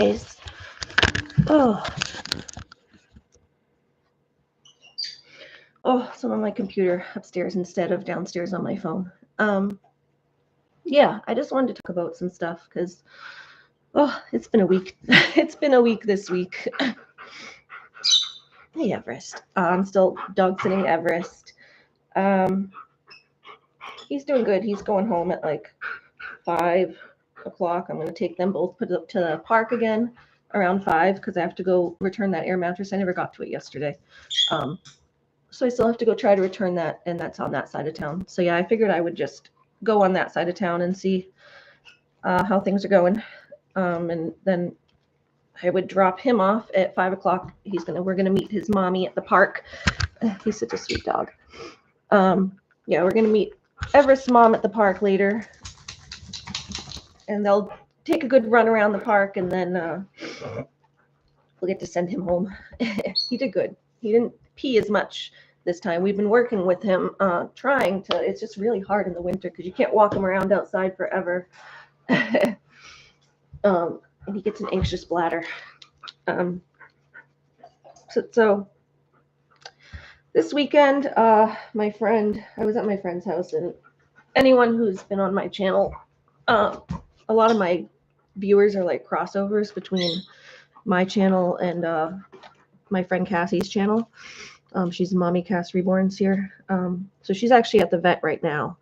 is, oh, it's on my computer upstairs instead of downstairs on my phone. Yeah, I just wanted to talk about some stuff because, it's been a week. It's been a week this week. Hey, Everest. I'm still dog sitting Everest. He's doing good. He's going home at like 5 o'clock. I'm going to take them both, put it up to the park again around 5 because I have to go return that air mattress. I never got to it yesterday. So I still have to go try to return that, and that's on that side of town. So yeah, I figured I would just go on that side of town and see how things are going. And then I would drop him off at 5 o'clock. We're gonna meet his mommy at the park. He's such a sweet dog. Yeah, we're gonna meet Everest's mom at the park later, and they'll take a good run around the park, and then we'll get to send him home. He did good. He didn't pee as much this time. We've been working with him, trying to. It's just really hard in the winter because you can't walk him around outside forever. And he gets an anxious bladder. So this weekend, I was at my friend's house, and anyone who's been on my channel, a lot of my viewers are like crossovers between my channel and my friend Cassie's channel. She's Mommy Cass Reborn's here. So she's actually at the vet right now.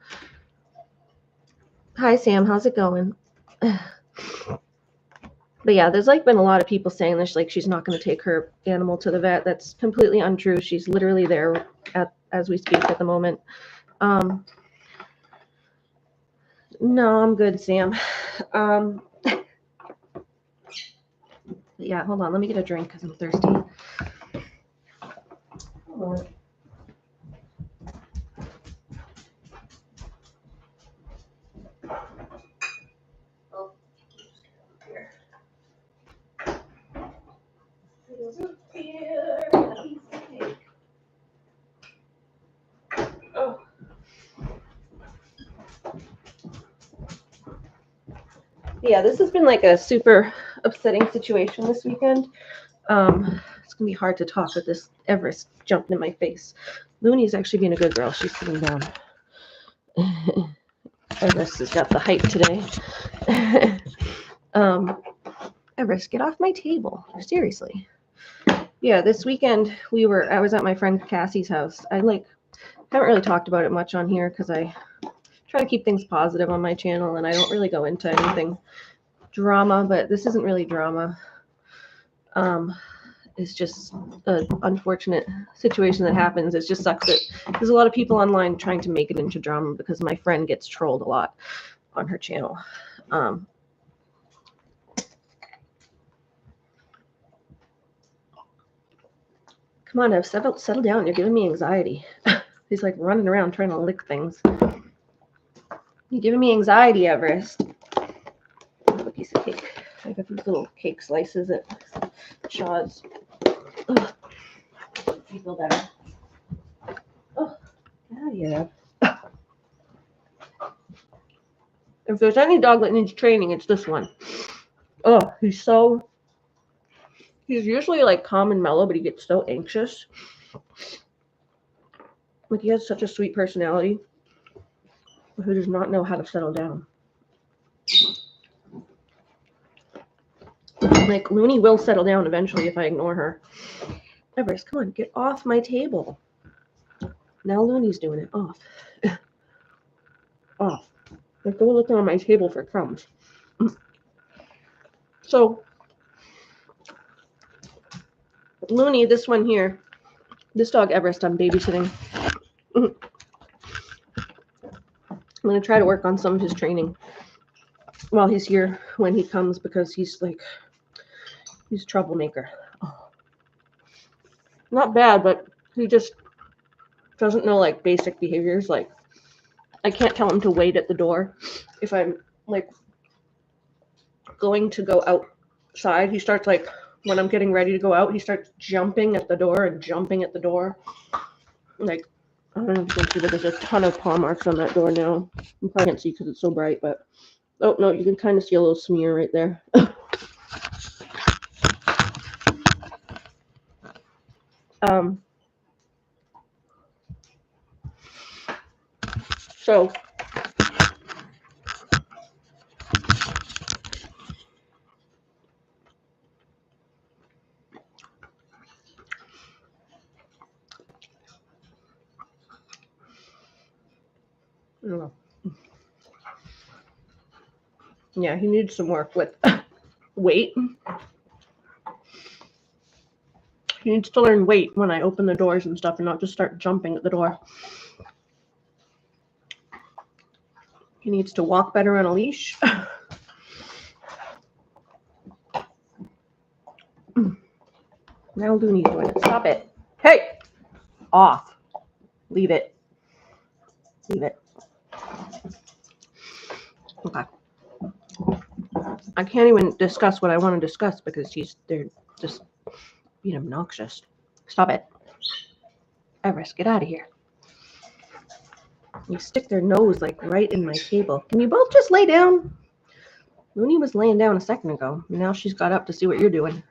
Hi, Sam. How's it going? But yeah, there's like been a lot of people saying this, like she's not going to take her animal to the vet. That's completely untrue. She's literally there as we speak at the moment. No, I'm good, Sam. Yeah, hold on. Let me get a drink because I'm thirsty. Hold on. Yeah, this has been like a super upsetting situation this weekend. It's gonna be hard to talk with this Everest jumping in my face. Looney's actually being a good girl. She's sitting down. Everest has got the hype today. Everest, get off my table. Seriously. Yeah, this weekend I was at my friend Cassie's house. I haven't really talked about it much on here because I try to keep things positive on my channel, and I don't really go into anything drama, but this isn't really drama. It's just an unfortunate situation that happens. It just sucks that there's a lot of people online trying to make it into drama because my friend gets trolled a lot on her channel. Come on, Ev, settle down. You're giving me anxiety. He's like running around trying to lick things. You're giving me anxiety, Everest. A piece of cake. I got these little cake slices at Shaw's. Ugh. You feel better? Oh, yeah. If there's any dog that needs training, it's this one. Oh, he's usually like calm and mellow, but he gets so anxious. Like he has such a sweet personality, but he does not know how to settle down. Like Looney will settle down eventually if I ignore her. Everest, come on, get off my table. Now Looney's doing it. Off. Off. Like, go looking on my table for crumbs. So, Looney, this one here, this dog Everest I'm babysitting. I'm going to try to work on some of his training while he's here when he comes because he's a troublemaker. Oh. Not bad, but he just doesn't know like basic behaviors. Like I can't tell him to wait at the door if I'm like going to go outside. He starts like when I'm getting ready to go out, he starts jumping at the door and jumping at the door. Like I don't know if you can see, but there's a ton of paw marks on that door now. You probably can't see because it's so bright, but oh no, you can kind of see a little smear right there. So yeah, he needs some work with weight. He needs to learn weight when I open the doors and stuff and not just start jumping at the door. He needs to walk better on a leash. Now Looney's doing it. Stop it. Hey! Off. Leave it. Leave it. Okay. I can't even discuss what I want to discuss because they're just being obnoxious. Stop it. Everest, get out of here. You stick their nose like right in my table. Can you both just lay down? Looney was laying down a second ago. Now she's got up to see what you're doing.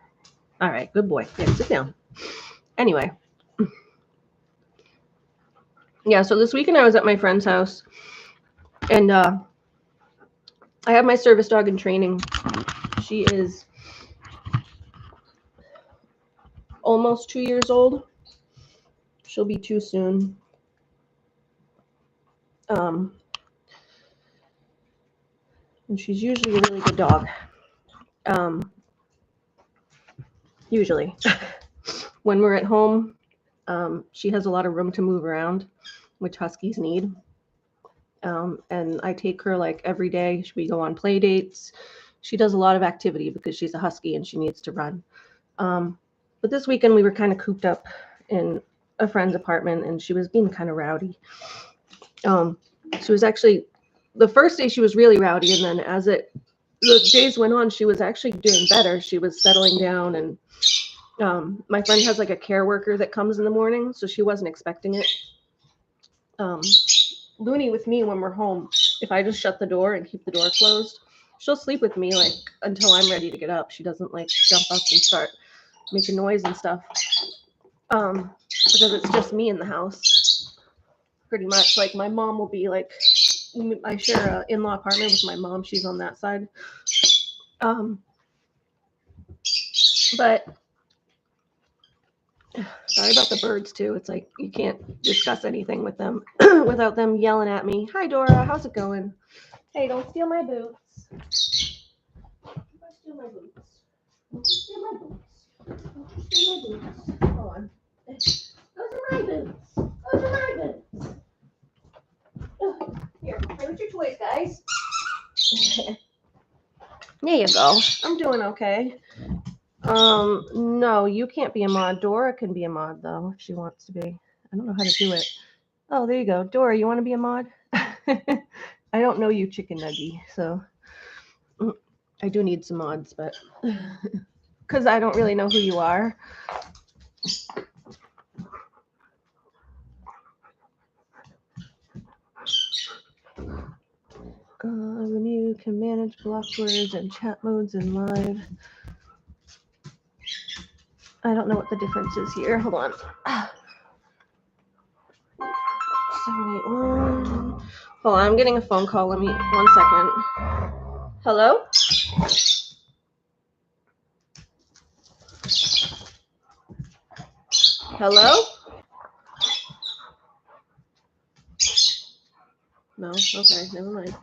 All right, good boy. Yeah, sit down. Anyway. Yeah, so this weekend I was at my friend's house. And I have my service dog in training. She is almost 2 years old. She'll be 2 soon. And she's usually a really good dog. Usually. When we're at home, she has a lot of room to move around, which huskies need. And I take her like every day. We go on play dates. She does a lot of activity because she's a husky and she needs to run. But this weekend we were kind of cooped up in a friend's apartment and she was being kind of rowdy. She was actually, the first day she was really rowdy, and then as the days went on, she was actually doing better. She was settling down, and my friend has like a care worker that comes in the morning, so she wasn't expecting it. Looney with me when we're home, if I just shut the door and keep the door closed, she'll sleep with me like until I'm ready to get up. She doesn't like jump up and start making noise and stuff. Because it's just me in the house. Pretty much. Like my mom will be like, I share an in-law apartment with my mom. She's on that side. But sorry about the birds too. It's like you can't discuss anything with them without them yelling at me. Hi Dora, how's it going? Hey, don't steal my boots. Don't steal my boots. Don't steal my boots. Don't steal my boots. Hold on. Those are my boots. Those are my boots. Here, play with your toys, guys. There you go. I'm doing okay. No, you can't be a mod. Dora can be a mod, though, if she wants to be. I don't know how to do it. Oh, there you go. Dora, you want to be a mod? I don't know you, Chicken Nuggy, so I do need some mods, but because I don't really know who you are. When you can manage blocked words and chat modes in live. I don't know what the difference is here. Hold on. 781. Hold on, I'm getting a phone call. Let me 1 second. Hello? Hello? No? Okay, never mind.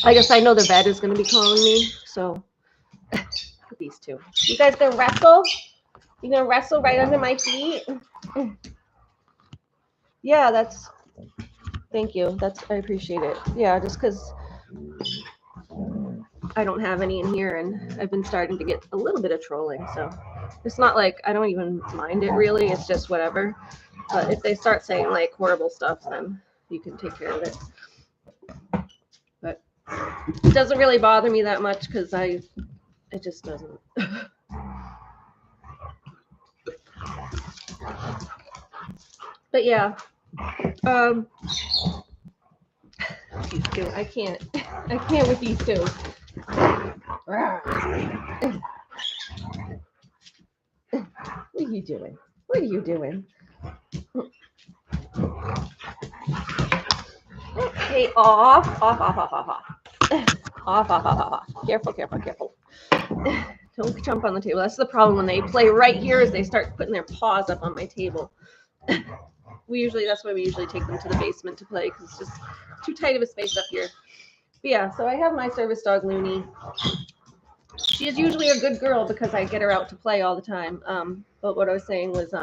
I guess I know the vet is going to be calling me, so these two. You guys gonna wrestle? You gonna wrestle right under my feet? Yeah, that's, thank you. I appreciate it. Yeah, just because I don't have any in here and I've been starting to get a little bit of trolling, so it's not like I don't even mind it really. It's just whatever. But if they start saying like horrible stuff, then you can take care of it. But it doesn't really bother me that much because it just doesn't. But yeah, these two, I can't with these two. What are you doing? What are you doing? Okay, off. Careful. Don't jump on the table. That's the problem when they play right here is they start putting their paws up on my table. That's why we usually take them to the basement to play because it's just too tight of a space up here. But yeah, so I have my service dog, Looney. She is usually a good girl because I get her out to play all the time. But what I was saying was,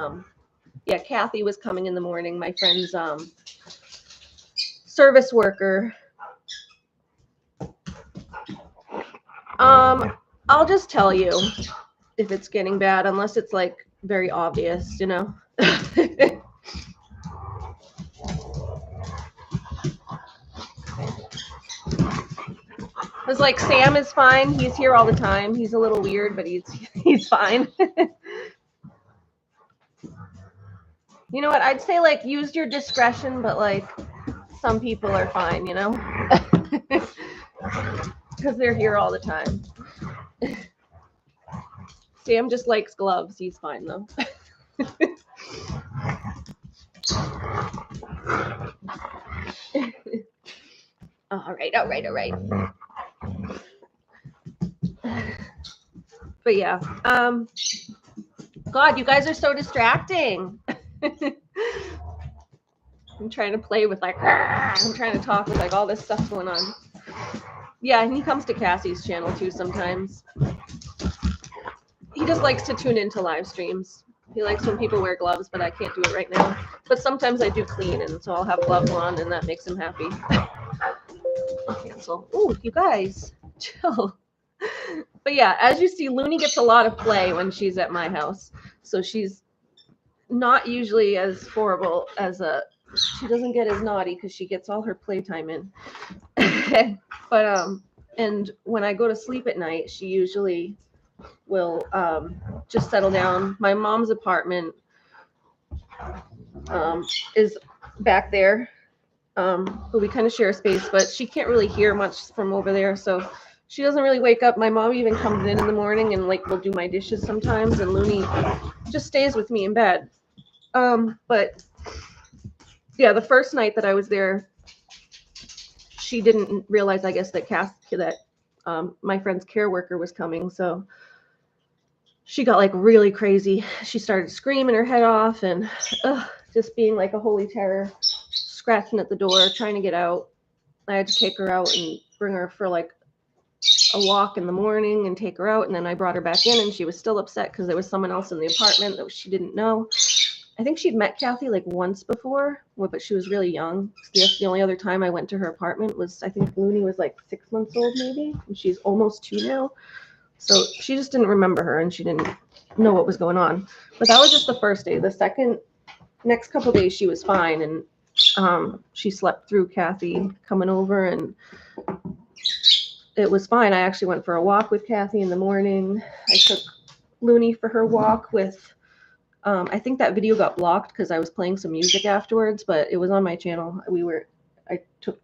yeah, Kathy was coming in the morning, my friend's service worker. I'll just tell you if it's getting bad, unless it's like very obvious, you know. It's like Sam is fine. He's here all the time. He's a little weird, but he's fine. You know what? I'd say like use your discretion, but like some people are fine, you know, because they're here all the time. Sam just likes gloves. He's fine though. All right. But yeah, God, you guys are so distracting. I'm trying to play with like, I'm trying to talk with like all this stuff going on. Yeah, and he comes to Cassie's channel too sometimes. He just likes to tune into live streams. He likes when people wear gloves, but I can't do it right now. But sometimes I do clean, and so I'll have gloves on, and that makes him happy. I'll cancel. Ooh, you guys, chill. But yeah, as you see, Looney gets a lot of play when she's at my house. So she's not usually as horrible as she doesn't get as naughty because she gets all her playtime in. But and when I go to sleep at night, she usually will just settle down. My mom's apartment is back there, but we kind of share a space, but she can't really hear much from over there, so she doesn't really wake up. My mom even comes in the morning and like will do my dishes sometimes, and Looney just stays with me in bed. But yeah, the first night that I was there, she didn't realize, I guess, that my friend's care worker was coming, so she got like really crazy. She started screaming her head off and just being like a holy terror, scratching at the door, trying to get out. I had to take her out and bring her for like a walk in the morning and take her out. And then I brought her back in and she was still upset because there was someone else in the apartment that she didn't know. I think she'd met Kathy like once before, but she was really young. The only other time I went to her apartment was, I think Looney was like 6 months old maybe, and she's almost 2 now. So she just didn't remember her and she didn't know what was going on. But that was just the first day. The next couple of days she was fine, and she slept through Kathy coming over, and it was fine. I actually went for a walk with Kathy in the morning. I took Looney for her walk with, I think that video got blocked because I was playing some music afterwards, but it was on my channel. I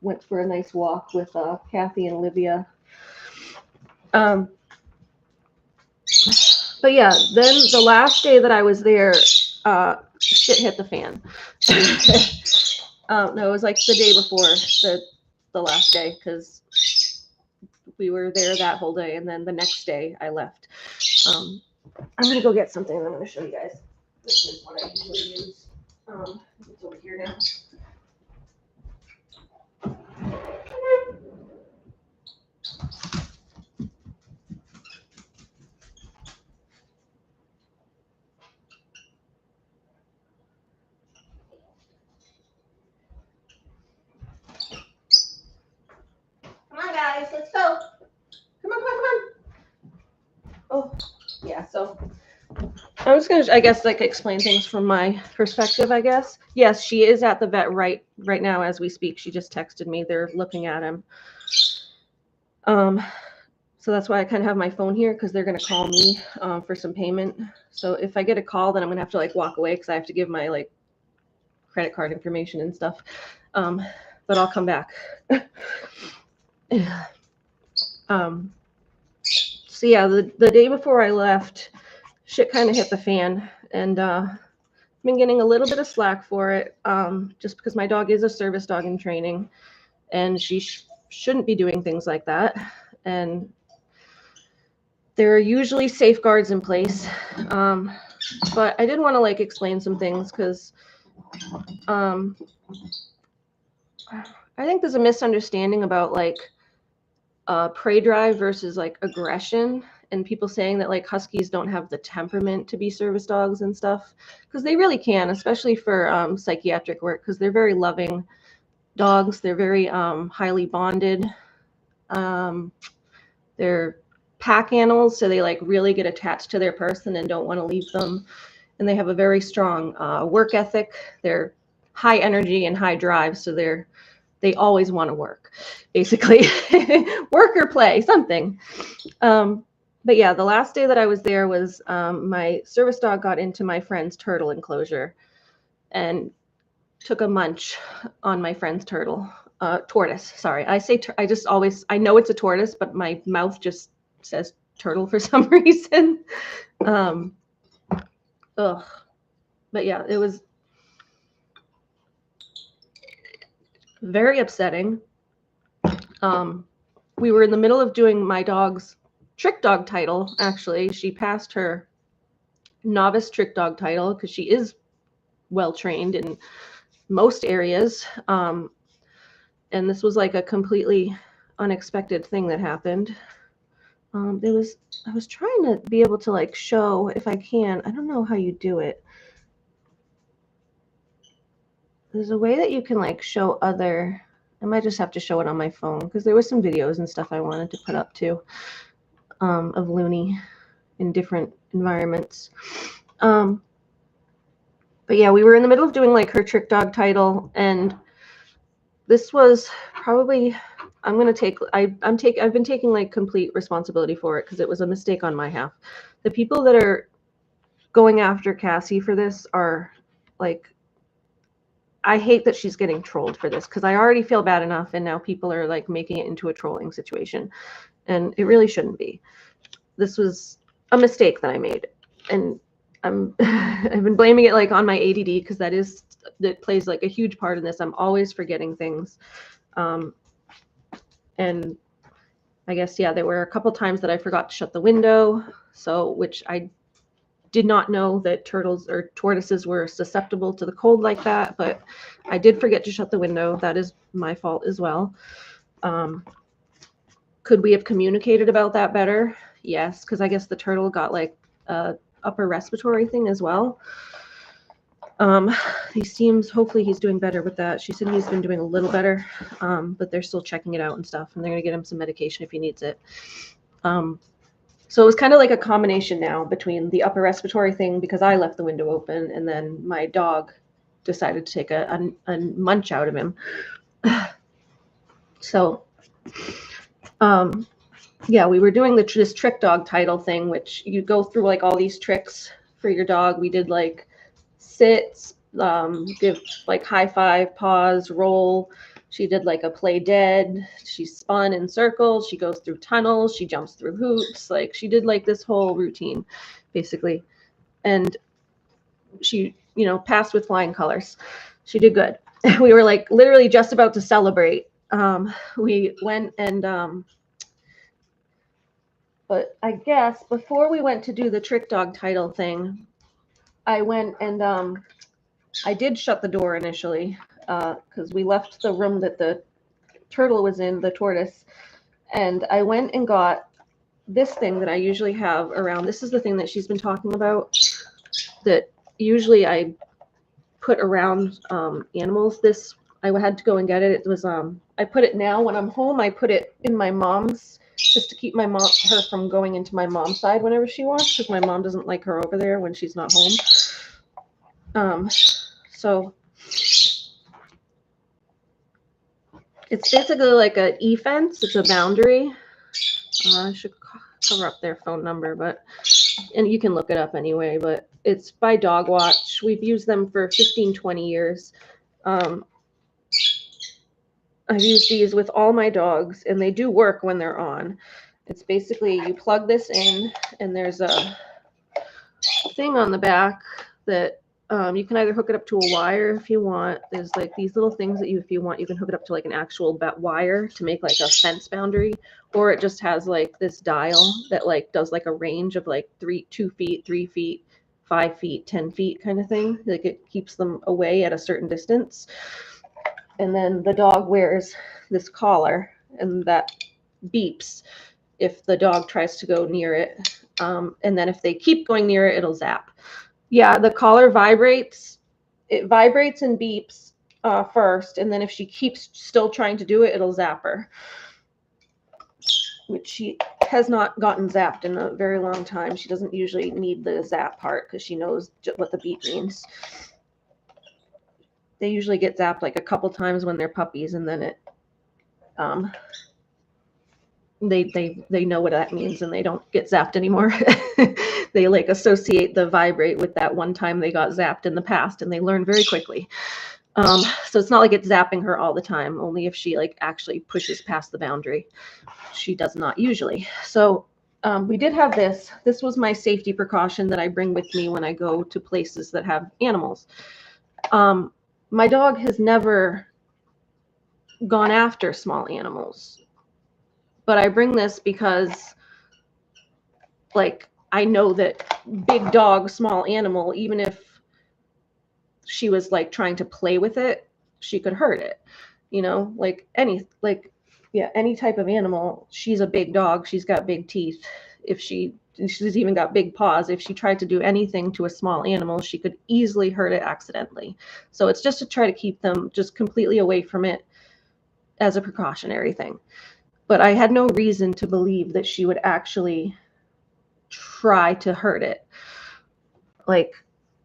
went for a nice walk with Kathy and Olivia. But yeah, then the last day that I was there, shit hit the fan. No, it was like the day before the last day, because we were there that whole day, and then the next day I left. I'm gonna go get something and I'm gonna show you guys. This is what I usually use. It's over here now. Come on, guys, let's go. Come on. Oh, yeah, so I'm just gonna, I guess, like explain things from my perspective, I guess. Yes, she is at the vet right now as we speak. She just texted me. They're looking at him. So that's why I kind of have my phone here, because they're gonna call me for some payment. So if I get a call, then I'm gonna have to like walk away because I have to give my like credit card information and stuff. But I'll come back. So yeah, the day before I left, shit kind of hit the fan, and been getting a little bit of slack for it, just because my dog is a service dog in training, and she shouldn't be doing things like that. And there are usually safeguards in place. But I did want to like explain some things because I think there's a misunderstanding about like prey drive versus like aggression, and people saying that like huskies don't have the temperament to be service dogs and stuff, because they really can, especially for psychiatric work, because they're very loving dogs. They're very highly bonded. They're pack animals, so they like really get attached to their person and don't want to leave them. And they have a very strong work ethic. They're high energy and high drive, so they always want to work, basically. Work or play, something. But yeah, the last day that I was there was my service dog got into my friend's turtle enclosure and took a munch on my friend's tortoise. Sorry, I know it's a tortoise, but my mouth just says turtle for some reason. Ugh. But yeah, it was very upsetting. We were in the middle of doing my dog's trick dog title. Actually, she passed her novice trick dog title because she is well trained in most areas. And this was like a completely unexpected thing that happened. I was trying to be able to like show, if I can, I don't know how you do it. There's a way that you can like show I might just have to show it on my phone because there was some videos and stuff I wanted to put up too, of Looney in different environments. But yeah, we were in the middle of doing like her trick dog title, and this was probably, I've been taking like complete responsibility for it because it was a mistake on my half. The people that are going after Cassie for this are like, I hate that she's getting trolled for this because I already feel bad enough, and now people are like making it into a trolling situation, and it really shouldn't be. This was a mistake that I made, and I've been blaming it like on my ADD because that plays like a huge part in this. I'm always forgetting things, and I guess yeah, there were a couple times that I forgot to shut the window, which I did not know that turtles or tortoises were susceptible to the cold like that, but I did forget to shut the window. That is my fault as well. Could we have communicated about that better? Yes, because I guess the turtle got like a upper respiratory thing as well. Hopefully he's doing better with that. She said he's been doing a little better, but they're still checking it out and stuff, and they're gonna get him some medication if he needs it. So it was kind of like a combination now between the upper respiratory thing because I left the window open, and then my dog decided to take a munch out of him. So, yeah, we were doing this trick dog title thing, which you go through like all these tricks for your dog. We did like sits, give like high five, pause, roll. She did like a play dead. She spun in circles. She goes through tunnels. She jumps through hoops. Like she did like this whole routine, basically. And she, passed with flying colors. She did good. We were like literally just about to celebrate. We went and, but I guess before we went to do the trick dog title thing, I went and I did shut the door initially. Because we left the room that the turtle was in, the tortoise, and I went and got this thing that I usually have around. This is the thing that she's been talking about that usually I put around animals. This, I had to go and get it. It was, I put it now when I'm home. I put it in my mom's just to keep her from going into my mom's side whenever she wants, because my mom doesn't like her over there when she's not home. So it's basically like an e-fence. It's a boundary. I should cover up their phone number, and you can look it up anyway, but it's by Dog Watch. We've used them for 15, 20 years. I've used these with all my dogs, and they do work when they're on. It's basically you plug this in, and there's a thing on the back that You can either hook it up to a wire if you want. There's like these little things that if you want, you can hook it up to like an actual wire to make like a fence boundary, or it just has like this dial that like does like a range of like 2 feet, 3 feet, 5 feet, 10 feet kind of thing. Like it keeps them away at a certain distance. And then the dog wears this collar, and that beeps if the dog tries to go near it. And then if they keep going near it, it'll zap. Yeah, the collar vibrates. It vibrates and beeps first, and then if she keeps still trying to do it, it'll zap her. Which she has not gotten zapped in a very long time. She doesn't usually need the zap part because she knows what the beep means. They usually get zapped like a couple times when they're puppies, and then it they know what that means, and they don't get zapped anymore. They like associate the vibrate with that one time they got zapped in the past, and they learn very quickly. So it's not like it's zapping her all the time, only if she like actually pushes past the boundary. She does not usually. So we did have this. This was my safety precaution that I bring with me when I go to places that have animals. My dog has never gone after small animals, but I bring this because like I know that big dog, small animal, even if she was like trying to play with it, she could hurt it, you know, like any type of animal. She's a big dog. She's got big teeth. She's even got big paws. If she tried to do anything to a small animal, she could easily hurt it accidentally. So it's just to try to keep them just completely away from it as a precautionary thing. But I had no reason to believe that she would actually try to hurt it like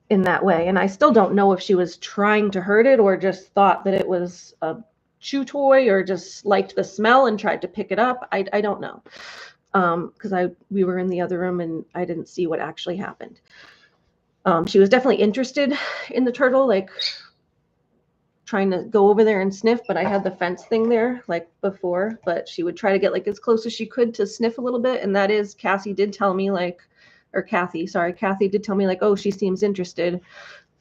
in that way. And I still don't know if she was trying to hurt it or just thought that it was a chew toy or just liked the smell and tried to pick it up. I don't know. Because we were in the other room and I didn't see what actually happened. She was definitely interested in the turtle, like trying to go over there and sniff, but I had the fence thing there like before, but she would try to get like as close as she could to sniff a little bit. And that is, Kathy did tell me like, Kathy did tell me like, oh, she seems interested.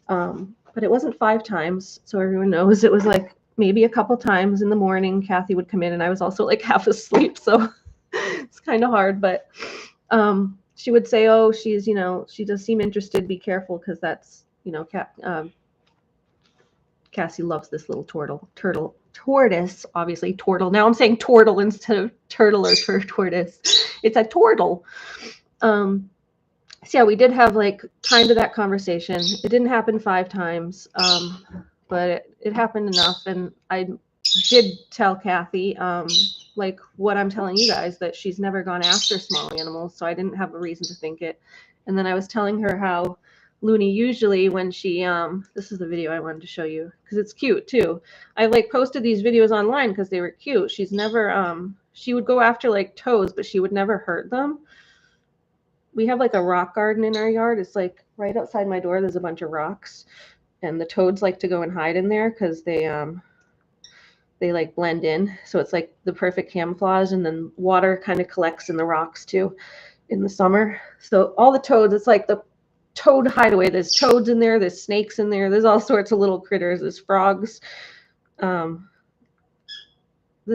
But it wasn't 5 times. So everyone knows it was like maybe a couple times in the morning. Kathy would come in and I was also like half asleep. So it's kind of hard, but she would say, oh, she's, you know, she does seem interested. Be careful. Cause that's, you know, Cassie loves this little tortoise, obviously turtle. Now I'm saying turtle instead of turtle or tortoise. It's a turtle. So yeah, we did have like kind of that conversation. It didn't happen 5 times, but it happened enough. And I did tell Kathy, like what I'm telling you guys, that she's never gone after small animals. So I didn't have a reason to think it. And then I was telling her how Looney usually when she, this is the video I wanted to show you because it's cute too. I like posted these videos online because they were cute. She's never, she would go after like toads, but she would never hurt them. We have like a rock garden in our yard. It's like right outside my door. There's a bunch of rocks, and the toads like to go and hide in there because they like blend in. So it's like the perfect camouflage. And then water kind of collects in the rocks too in the summer. So all the toads, it's like the toad hideaway. There's toads in there. There's snakes in there. There's all sorts of little critters. There's frogs. There's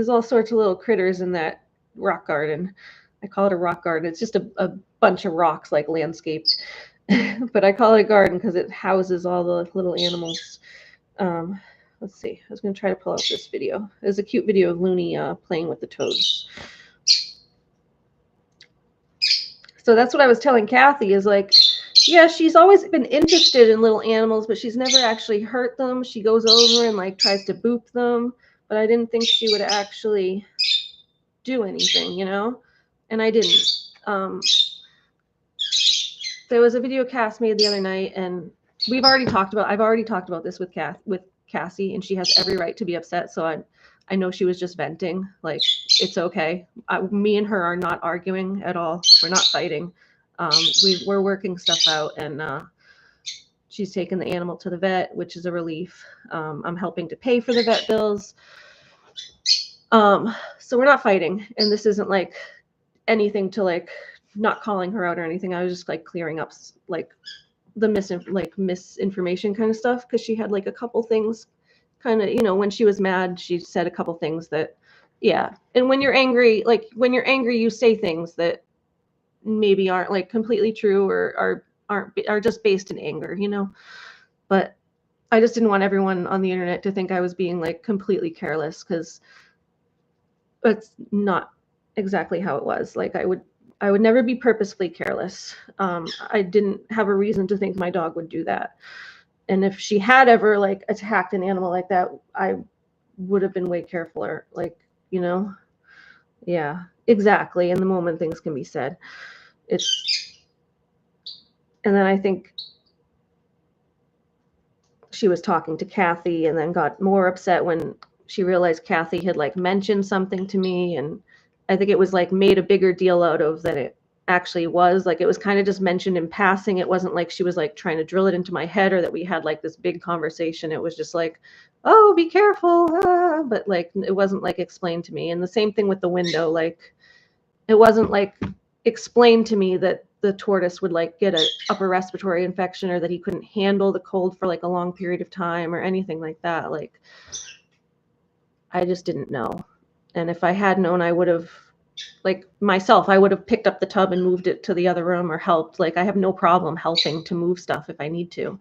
all sorts of little critters in that rock garden. I call it a rock garden. It's just a bunch of rocks like landscaped, but I call it a garden because it houses all the little animals. Let's see. I was going to try to pull out this video. There's a cute video of Looney playing with the toads. So that's what I was telling Kathy is like, yeah, she's always been interested in little animals, but she's never actually hurt them. She goes over and like tries to boop them, but I didn't think she would actually do anything, you know? And I didn't. There was a video Cass made the other night, and I've already talked about this with Cassie, and she has every right to be upset. So I know she was just venting. Like, it's okay. Me and her are not arguing at all. We're not fighting. We're working stuff out, and she's taken the animal to the vet, which is a relief. I'm helping to pay for the vet bills. So we're not fighting, and this isn't like anything to like not calling her out or anything. I was just like clearing up like the misinformation kind of stuff, because she had like a couple things kind of, when she was mad, she said a couple things that, yeah. And when you're angry, you say things that maybe aren't like completely true or are just based in anger, But I just didn't want everyone on the internet to think I was being like completely careless, because that's not exactly how it was. Like I would never be purposefully careless. I didn't have a reason to think my dog would do that. And if she had ever like attacked an animal like that, I would have been way carefuler. Like, yeah, exactly. In the moment, things can be said. And then I think she was talking to Kathy and then got more upset when she realized Kathy had like mentioned something to me. And I think it was like made a bigger deal out of than it actually was. Like it was kind of just mentioned in passing. It wasn't like she was like trying to drill it into my head or that we had like this big conversation. It was just like, oh, be careful. But like, it wasn't like explained to me. And the same thing with the window. Like it wasn't like explained to me that the tortoise would like get a upper respiratory infection or that he couldn't handle the cold for like a long period of time or anything like that. Like I just didn't know. And if I had known, I would have, like myself, I would have picked up the tub and moved it to the other room or helped. Like I have no problem helping to move stuff if I need to,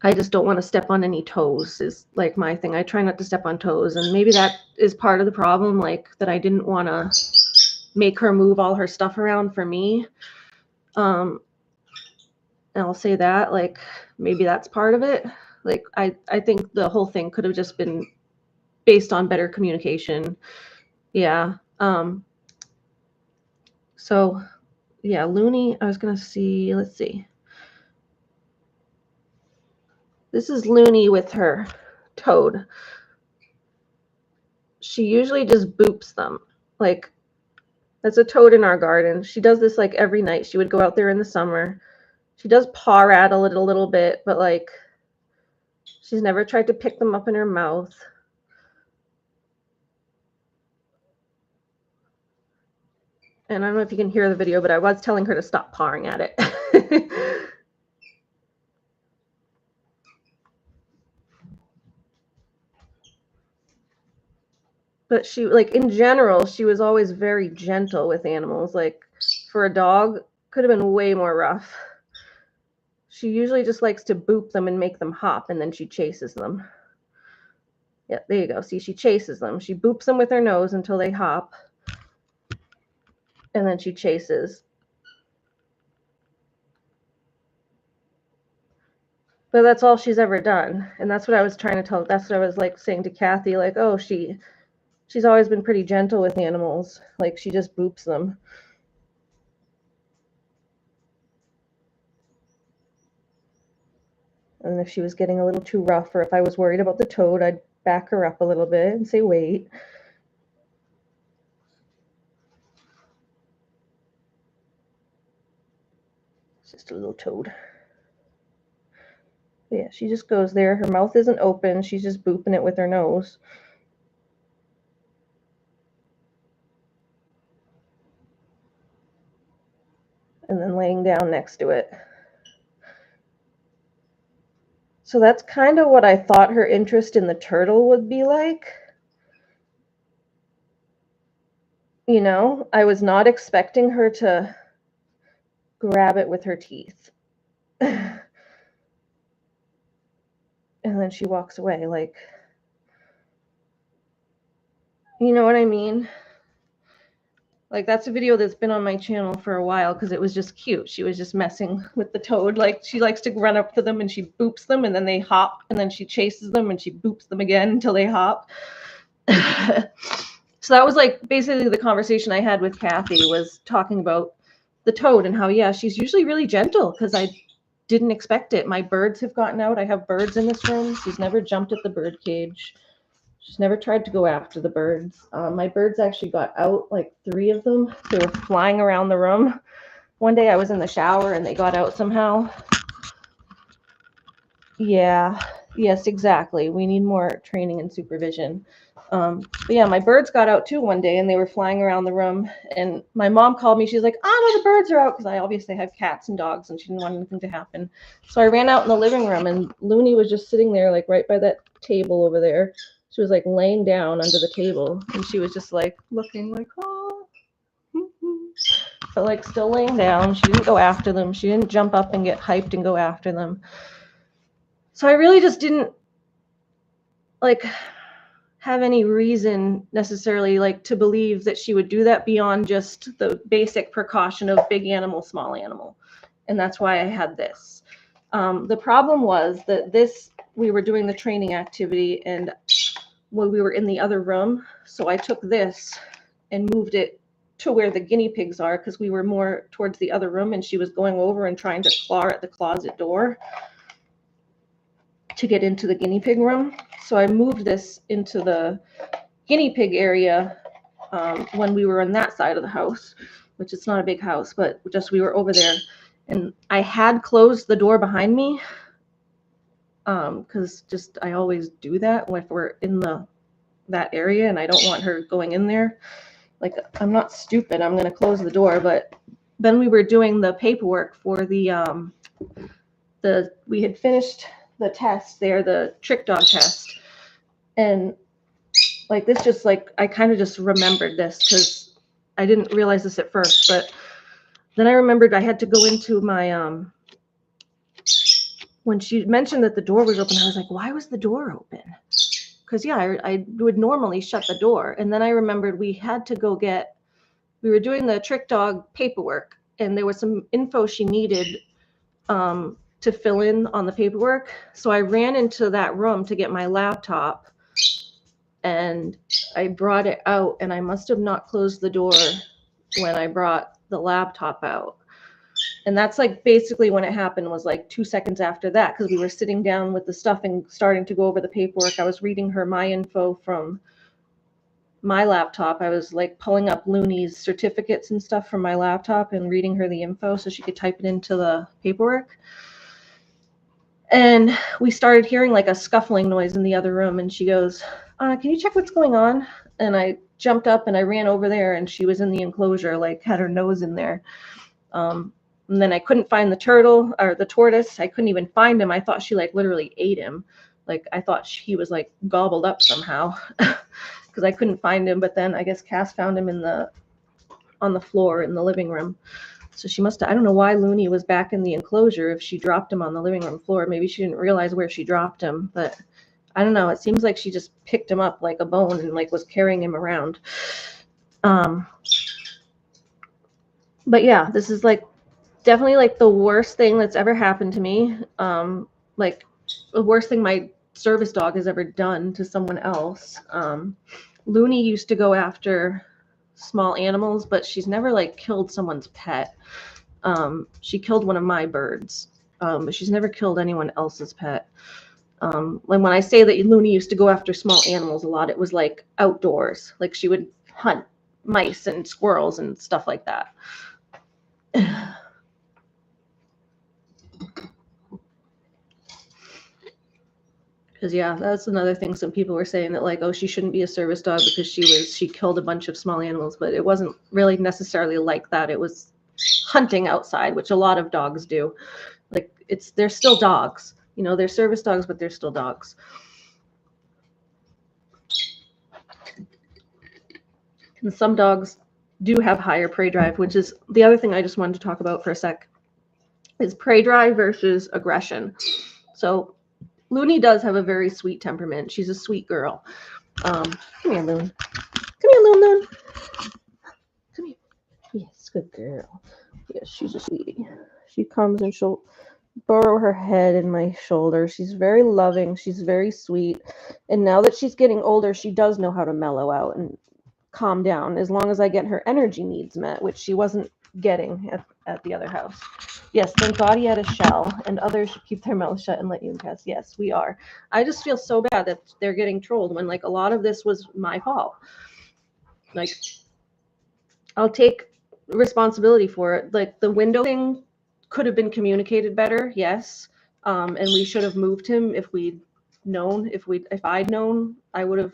I just don't want to step on any toes is like my thing. I try not to step on toes. And maybe that is part of the problem, like that I didn't want to make her move all her stuff around for me. And I'll say that, like, maybe that's part of it. Like, I think the whole thing could have just been based on better communication. Yeah. So, yeah, Looney, I was going to see, let's see. This is Looney with her toad. She usually just boops them. Like, that's a toad in our garden. She does this like every night. She would go out there in the summer. She does paw rattle it a little bit, but like she's never tried to pick them up in her mouth. And I don't know if you can hear the video, but I was telling her to stop pawing at it. But she, like, in general, she was always very gentle with animals. Like, for a dog, could have been way more rough. She usually just likes to boop them and make them hop, and then she chases them. Yeah, there you go. See, she chases them. She boops them with her nose until they hop, and then she chases. But that's all she's ever done. And that's what I was trying to tell. That's what I was, like, saying to Kathy, like, oh, she's always been pretty gentle with animals. Like, she just boops them. And if she was getting a little too rough, or if I was worried about the toad, I'd back her up a little bit and say, wait. It's just a little toad. But yeah, she just goes there. Her mouth isn't open. She's just booping it with her nose. And then laying down next to it. So that's kind of what I thought her interest in the turtle would be like. I was not expecting her to grab it with her teeth. And then she walks away, like, you know what I mean? Like, that's a video that's been on my channel for a while because it was just cute. She was just messing with the toad. Like, she likes to run up to them and she boops them and then they hop, and then she chases them and she boops them again until they hop. So that was like basically the conversation I had with Kathy, was talking about the toad and how, yeah, she's usually really gentle because I didn't expect it. My birds have gotten out. I have birds in this room. She's never jumped at the bird cage. She's never tried to go after the birds. My birds actually got out, like 3 of them. They were flying around the room. One day I was in the shower and they got out somehow. Yeah, yes, exactly. We need more training and supervision. But yeah, my birds got out too one day and they were flying around the room. And my mom called me. She's like, "Oh no, the birds are out," because I obviously have cats and dogs and she didn't want anything to happen. So I ran out in the living room and Looney was just sitting there, like right by that table over there. She was like laying down under the table and she was just like looking like, oh, but like still laying down. She didn't go after them. She didn't jump up and get hyped and go after them. So I really just didn't like have any reason necessarily like to believe that she would do that beyond just the basic precaution of big animal, small animal. And that's why I had this. The problem was that we were doing the training activity and when we were in the other room, so I took this and moved it to where the guinea pigs are because we were more towards the other room and she was going over and trying to claw at the closet door to get into the guinea pig room. So I moved this into the guinea pig area when we were on that side of the house, which it's not a big house, but just we were over there. And I had closed the door behind me because just I always do that if we're in that area and I don't want her going in there. Like, I'm not stupid. I'm going to close the door. But then we were doing the paperwork for we had finished the test there, the trick dog test. And like this, just like, I kind of just remembered this because I didn't realize this at first, but then I remembered I had to go into my, when she mentioned that the door was open, I was like, why was the door open? Because yeah, I would normally shut the door. And then I remembered we were doing the trick dog paperwork and there was some info she needed to fill in on the paperwork. So I ran into that room to get my laptop and I brought it out and I must have not closed the door when I brought the laptop out. And that's like basically when it happened was like 2 seconds after that because we were sitting down with the stuff and starting to go over the paperwork. I was reading her my info from my laptop. I was like pulling up Looney's certificates and stuff from my laptop and reading her the info so she could type it into the paperwork. And we started hearing like a scuffling noise in the other room. And she goes, can you check what's going on? And I jumped up and I ran over there and she was in the enclosure, like had her nose in there. And then I couldn't find the tortoise. I couldn't even find him. I thought she like literally ate him. Like I thought he was like gobbled up somehow because I couldn't find him. But then I guess Cass found him on the floor in the living room. So she must have, I don't know why Looney was back in the enclosure if she dropped him on the living room floor. Maybe she didn't realize where she dropped him, but I don't know. It seems like she just picked him up like a bone and like was carrying him around. But yeah, this is like definitely like the worst thing that's ever happened to me. Like the worst thing my service dog has ever done to someone else. Looney used to go after small animals, but she's never like killed someone's pet. She killed one of my birds, but she's never killed anyone else's pet. And when I say that Looney used to go after small animals a lot, it was like outdoors. Like she would hunt mice and squirrels and stuff like that. Because yeah, that's another thing. Some people were saying that like, oh, she shouldn't be a service dog because she killed a bunch of small animals, but it wasn't really necessarily like that. It was hunting outside, which a lot of dogs do. Like they're still dogs, you know, they're service dogs, but they're still dogs. And some dogs do have higher prey drive, which is the other thing I just wanted to talk about for a sec, is prey drive versus aggression. So Looney does have a very sweet temperament. She's a sweet girl. Come here, Loon. Come here, Loon. Come here. Yes, good girl. Yes, she's a sweetie. She comes and she'll burrow her head in my shoulder. She's very loving. She's very sweet. And now that she's getting older, she does know how to mellow out and calm down as long as I get her energy needs met, which she wasn't getting at the other house. Yes, thank God he had a shell, and others should keep their mouth shut and let you pass. Yes, we are. I just feel so bad that they're getting trolled when like a lot of this was my fault. Like, I'll take responsibility for it. Like the window thing could have been communicated better, yes. And we should have moved him if we'd known. If I'd known, I would have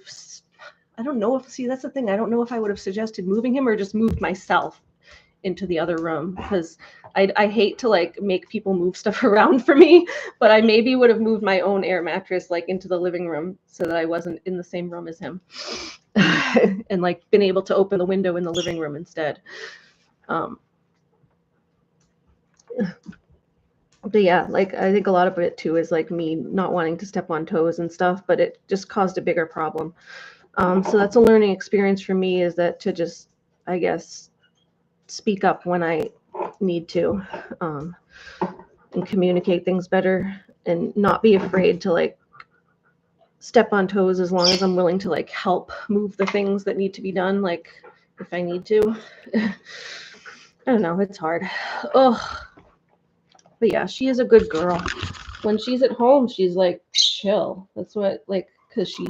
I don't know if, see, that's the thing. I don't know if I would have suggested moving him or just moved myself into the other room, because I hate to like make people move stuff around for me, but I maybe would have moved my own air mattress like into the living room so that I wasn't in the same room as him and like been able to open the window in the living room instead. But yeah, like I think a lot of it too is like me not wanting to step on toes and stuff, but it just caused a bigger problem. So that's a learning experience for me, is that to just, I guess, speak up when I need to, and communicate things better, and not be afraid to like step on toes as long as I'm willing to like help move the things that need to be done, like if I need to. I don't know, it's hard. Oh, but yeah, she is a good girl. When she's at home, she's like chill. That's what, like, because she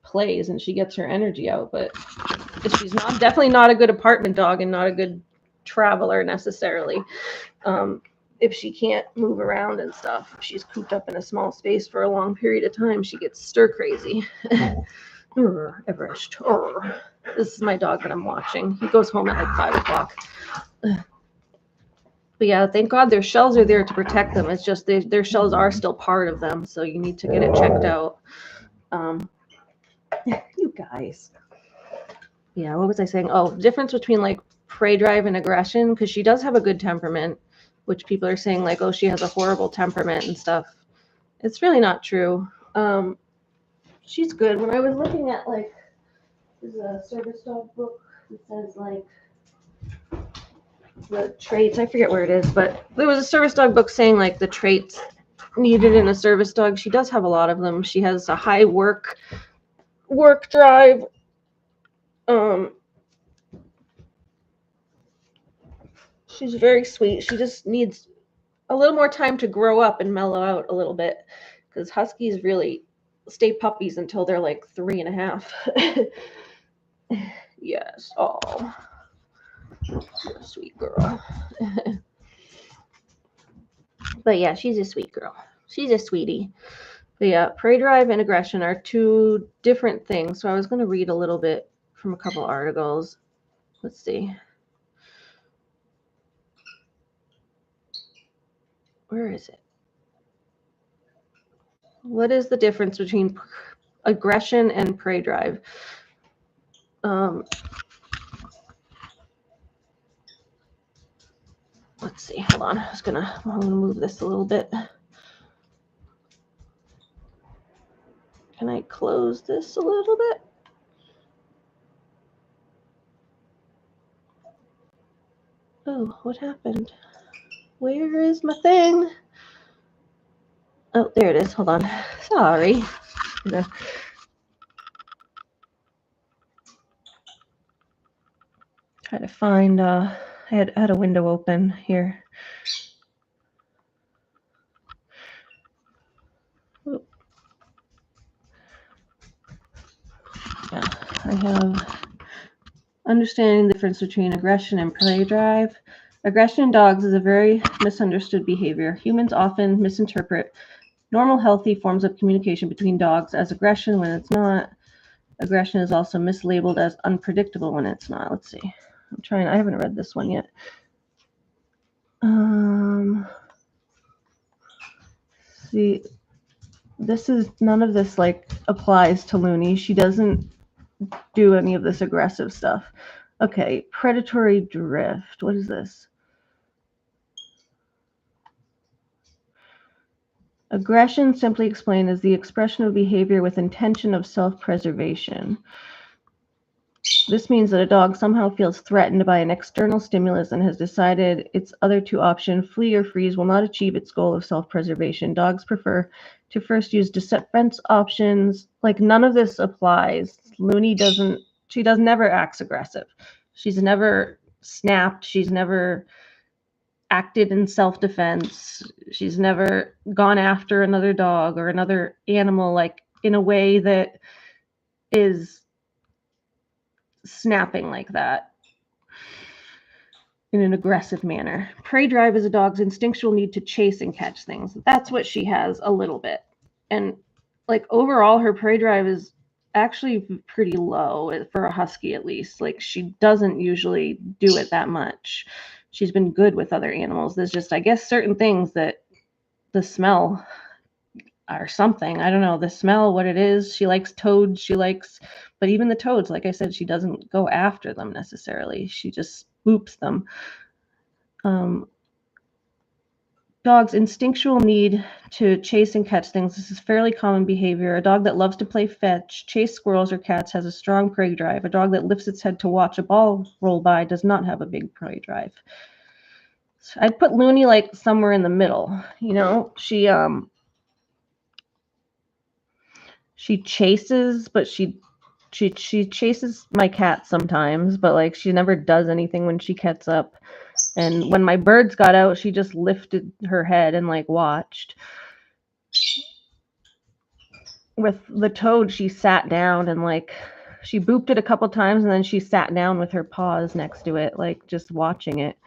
plays and she gets her energy out. But she's not, definitely not a good apartment dog and not a good traveler necessarily. If she can't move around and stuff, if she's cooped up in a small space for a long period of time, she gets stir crazy. Everest. This is my dog that I'm watching. He goes home at like 5 o'clock. But yeah, thank God their shells are there to protect them. It's just their shells are still part of them, so you need to get it checked out. You guys. Yeah, what was I saying? Oh, difference between like prey drive and aggression, because she does have a good temperament, which people are saying like, oh, she has a horrible temperament and stuff. It's really not true. She's good. When I was looking at like, there's a service dog book that says like the traits, I forget where it is, but there was a service dog book saying like the traits needed in a service dog. She does have a lot of them. She has a high work drive. She's very sweet. She just needs a little more time to grow up and mellow out a little bit, because Huskies really stay puppies until they're like 3.5. Yes. Oh, you're a sweet girl. But yeah, she's a sweet girl. She's a sweetie. But yeah, prey drive and aggression are two different things. So I was going to read a little bit from a couple articles. Let's see. Where is it? What is the difference between aggression and prey drive? Let's see. Hold on. I'm gonna move this a little bit. Can I close this a little bit? Oh, what happened? Where is my thing? Oh, there it is. Hold on. Sorry. Try to find, I had a window open here. Oop. Yeah, I have understanding the difference between aggression and prey drive. Aggression in dogs is a very misunderstood behavior. Humans often misinterpret normal, healthy forms of communication between dogs as aggression when it's not. Aggression is also mislabeled as unpredictable when it's not. Let's see. I haven't read this one yet. See, none of this like applies to Looney. She doesn't do any of this aggressive stuff. Okay, predatory drift. What is this? Aggression, simply explained, is the expression of behavior with intention of self-preservation. This means that a dog somehow feels threatened by an external stimulus and has decided its other two options, flee or freeze, will not achieve its goal of self-preservation. Dogs prefer to first use defense options. Like, none of this applies. Looney never acts aggressive. She's never snapped. She's never acted in self-defense. She's never gone after another dog or another animal like in a way that is snapping like that in an aggressive manner. Prey drive is a dog's instinctual need to chase and catch things. That's what she has a little bit. And like overall her prey drive is actually pretty low for a husky, at least. Like, she doesn't usually do it that much. She's been good with other animals. There's just, I guess, certain things that the smell or something. I don't know the smell, what it is. She likes toads. But even the toads, like I said, she doesn't go after them necessarily. She just boops them. Dogs' instinctual need to chase and catch things. This is fairly common behavior. A dog that loves to play fetch, chase squirrels or cats has a strong prey drive. A dog that lifts its head to watch a ball roll by does not have a big prey drive. So I'd put Looney like somewhere in the middle. You know, she chases, but she chases my cat sometimes, but like she never does anything when she gets up. And when my birds got out, she just lifted her head and like watched. With the toad, she sat down and like she booped it a couple times and then she sat down with her paws next to it, like just watching it.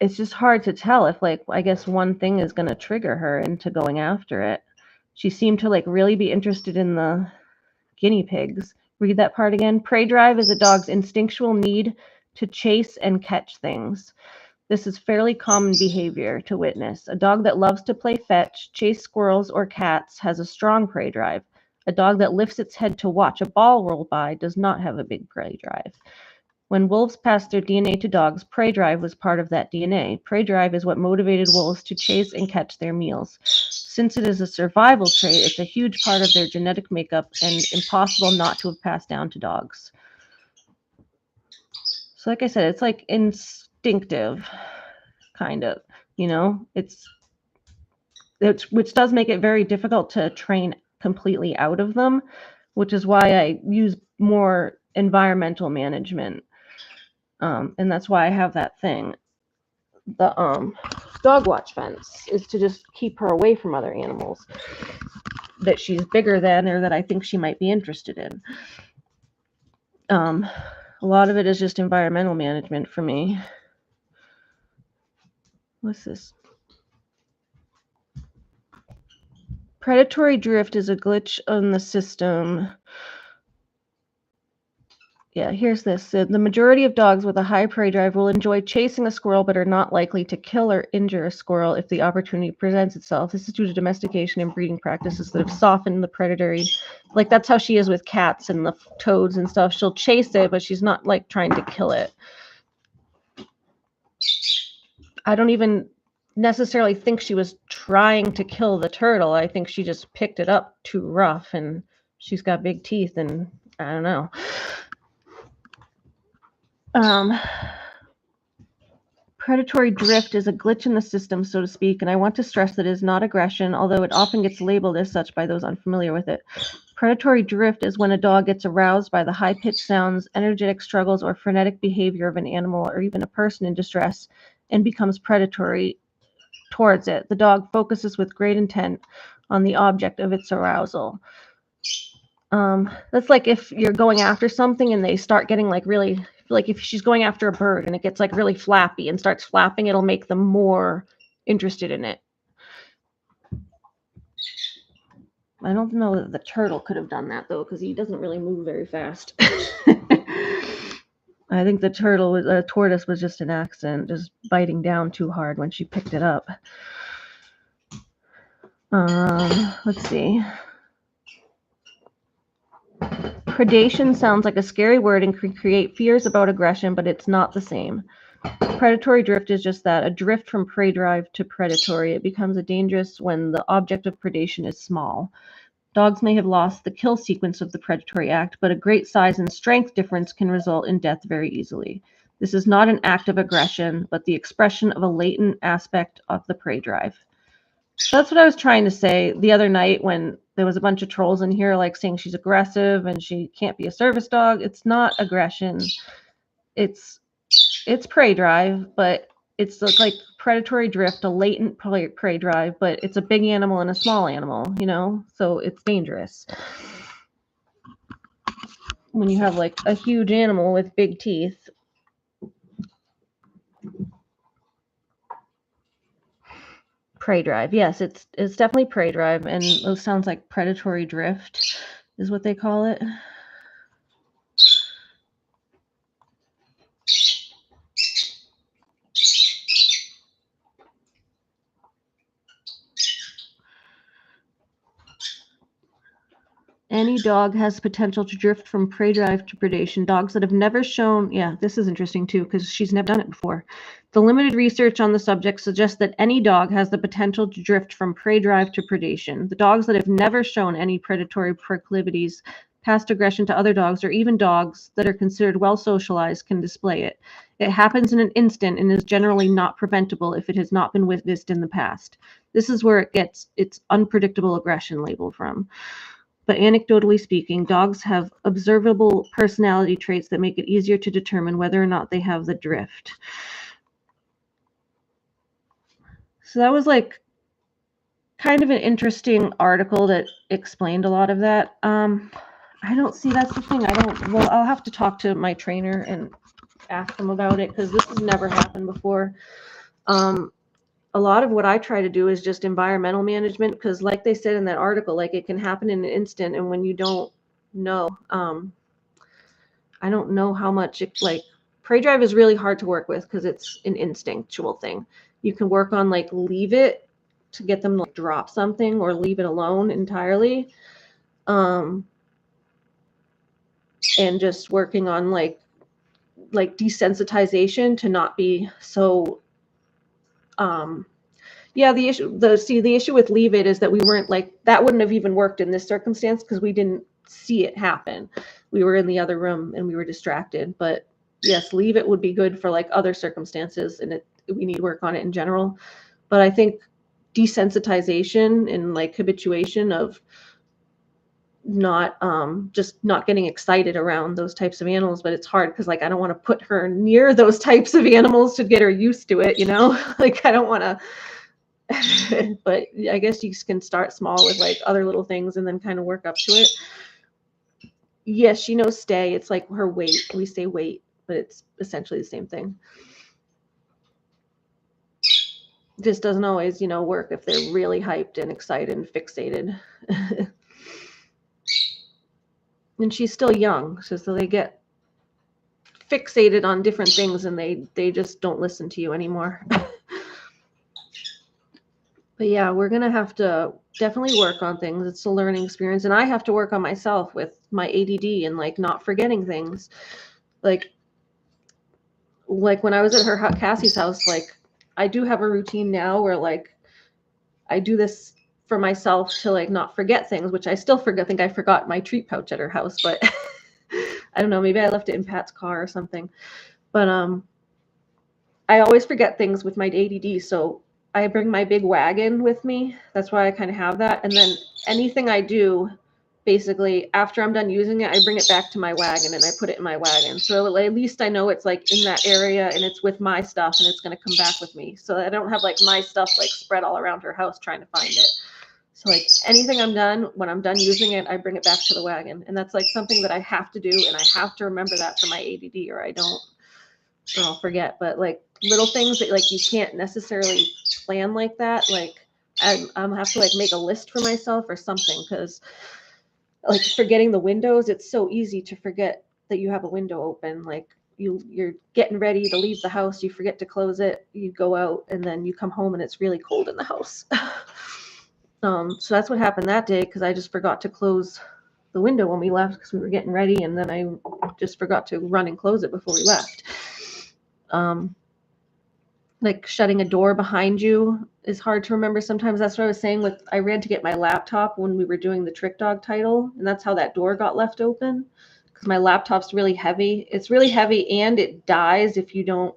It's just hard to tell if like I guess one thing is going to trigger her into going after it. She seemed to like really be interested in the guinea pigs. Read that part again. Prey drive is a dog's instinctual need to chase and catch things. This is fairly common behavior to witness. A dog that loves to play fetch, chase squirrels or cats has a strong prey drive. A dog that lifts its head to watch a ball roll by does not have a big prey drive. When wolves passed their DNA to dogs, prey drive was part of that DNA. Prey drive is what motivated wolves to chase and catch their meals. Since it is a survival trait, it's a huge part of their genetic makeup and impossible not to have passed down to dogs. So like I said, it's like instinctive, kind of, you know, which does make it very difficult to train completely out of them, which is why I use more environmental management. And that's why I have that thing. The dog watch fence is to just keep her away from other animals that she's bigger than or that I think she might be interested in. A lot of it is just environmental management for me. What's this? Predatory drift is a glitch on the system. Yeah, here's this. The majority of dogs with a high prey drive will enjoy chasing a squirrel but are not likely to kill or injure a squirrel if the opportunity presents itself. This is due to domestication and breeding practices that have softened the predatory. Like, that's how she is with cats and the toads and stuff. She'll chase it, but she's not, like, trying to kill it. I don't even necessarily think she was trying to kill the turtle. I think she just picked it up too rough, and she's got big teeth, and I don't know. Predatory drift is a glitch in the system, so to speak, and I want to stress that it is not aggression, although it often gets labeled as such by those unfamiliar with it. Predatory drift is when a dog gets aroused by the high-pitched sounds, energetic struggles, or frenetic behavior of an animal or even a person in distress and becomes predatory towards it. The dog focuses with great intent on the object of its arousal. That's like if you're going after something and they start getting like really, like if she's going after a bird and it gets like really flappy and starts flapping, it'll make them more interested in it. I don't know that the turtle could have done that though, because he doesn't really move very fast. I think the tortoise was just an accident, just biting down too hard when she picked it up. Let's see. Predation sounds like a scary word and can create fears about aggression, but it's not the same. Predatory drift is just that, a drift from prey drive to predatory. It becomes dangerous when the object of predation is small. Dogs may have lost the kill sequence of the predatory act, but a great size and strength difference can result in death very easily. This is not an act of aggression, but the expression of a latent aspect of the prey drive. So that's what I was trying to say the other night when there was a bunch of trolls in here like saying she's aggressive and she can't be a service dog. It's not aggression. It's prey drive, but it's like predatory drift, a latent prey drive, but it's a big animal and a small animal, you know, so it's dangerous. When you have like a huge animal with big teeth. Prey drive. Yes, it's definitely prey drive, and it sounds like predatory drift is what they call it. Any dog has potential to drift from prey drive to predation. Dogs that have never shown, yeah, this is interesting too, because she's never done it before. The limited research on the subject suggests that any dog has the potential to drift from prey drive to predation. The dogs that have never shown any predatory proclivities, past aggression to other dogs, or even dogs that are considered well socialized can display it. It happens in an instant and is generally not preventable if it has not been witnessed in the past. This is where it gets its unpredictable aggression label from. But anecdotally speaking, dogs have observable personality traits that make it easier to determine whether or not they have the drift. So that was like kind of an interesting article that explained a lot of that. I don't see, that's the thing. Well, I'll have to talk to my trainer and ask them about it because this has never happened before. A lot of what I try to do is just environmental management because like they said in that article, like it can happen in an instant. And when you don't know, I don't know how much like prey drive is really hard to work with because it's an instinctual thing. You can work on like leave it to get them to like, drop something or leave it alone entirely. And just working on like desensitization to not be so, yeah, the issue with leave it is that we weren't like, that wouldn't have even worked in this circumstance because we didn't see it happen. We were in the other room and we were distracted. But yes, leave it would be good for like other circumstances, and we need to work on it in general. But I think desensitization and like habituation of not just not getting excited around those types of animals, but it's hard because like I don't want to put her near those types of animals to get her used to it, you know. Like I don't want to. But I guess you can start small with like other little things and then kind of work up to it. Yes, she knows stay. It's like her wait. We say wait, but it's essentially the same thing. Just doesn't always, work if they're really hyped and excited and fixated. And she's still young, so they get fixated on different things and they just don't listen to you anymore. But yeah, we're going to have to definitely work on things. It's a learning experience. And I have to work on myself with my ADD and like not forgetting things. Like when I was at Cassie's house, like I do have a routine now where like I do this for myself to like not forget things, which I still forget. I think I forgot my treat pouch at her house, but I don't know, maybe I left it in Pat's car or something. But I always forget things with my ADD, so I bring my big wagon with me. That's why I kind of have that. And then anything I do, basically, after I'm done using it, I bring it back to my wagon and I put it in my wagon. So at least I know it's like in that area and it's with my stuff and it's going to come back with me. So I don't have like my stuff like spread all around her house trying to find it. So like anything when I'm done using it, I bring it back to the wagon. And that's like something that I have to do. And I have to remember that for my ADD or I'll forget. But like little things that like you can't necessarily plan like that. Like I'm have to like make a list for myself or something, because like forgetting the windows, it's so easy to forget that you have a window open. Like you're getting ready to leave the house, you forget to close it, you go out, and then you come home and it's really cold in the house. So that's what happened that day, because I just forgot to close the window when we left because we were getting ready, and then I just forgot to run and close it before we left. Like shutting a door behind you is hard to remember sometimes. That's what I was saying with, I ran to get my laptop when we were doing the Trick Dog title, and that's how that door got left open, because my laptop's really heavy. It's really heavy and it dies if you don't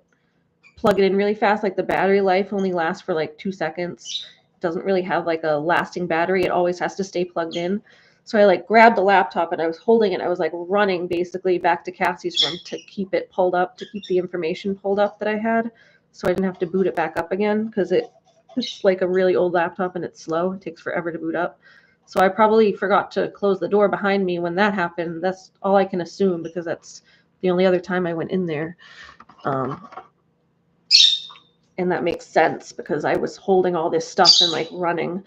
plug it in really fast. Like the battery life only lasts for like 2 seconds. It doesn't really have like a lasting battery. It always has to stay plugged in. So I like grabbed the laptop and I was holding it. I was like running basically back to Cassie's room to keep it pulled up, to keep the information pulled up that I had, so I didn't have to boot it back up again, because it's like a really old laptop and it's slow. It takes forever to boot up. So I probably forgot to close the door behind me when that happened. That's all I can assume, because that's the only other time I went in there. And that makes sense because I was holding all this stuff and like running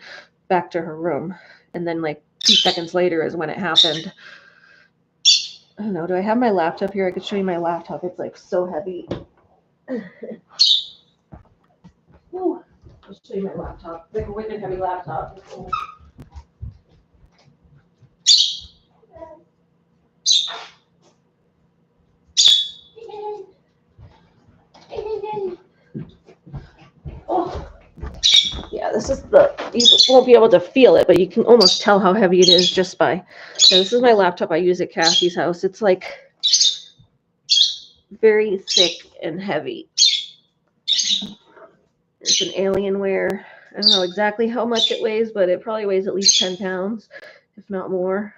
back to her room. And then like few seconds later is when it happened. I don't know. Do I have my laptop here? I could show you my laptop. It's like so heavy. Ooh, I'll show you my laptop. It's like a wicked heavy laptop. Oh, yeah, this is you won't be able to feel it, but you can almost tell how heavy it is just by, this is my laptop I use at Cassie's house. It's like very thick and heavy. It's an Alienware. I don't know exactly how much it weighs, but it probably weighs at least 10 pounds, if not more.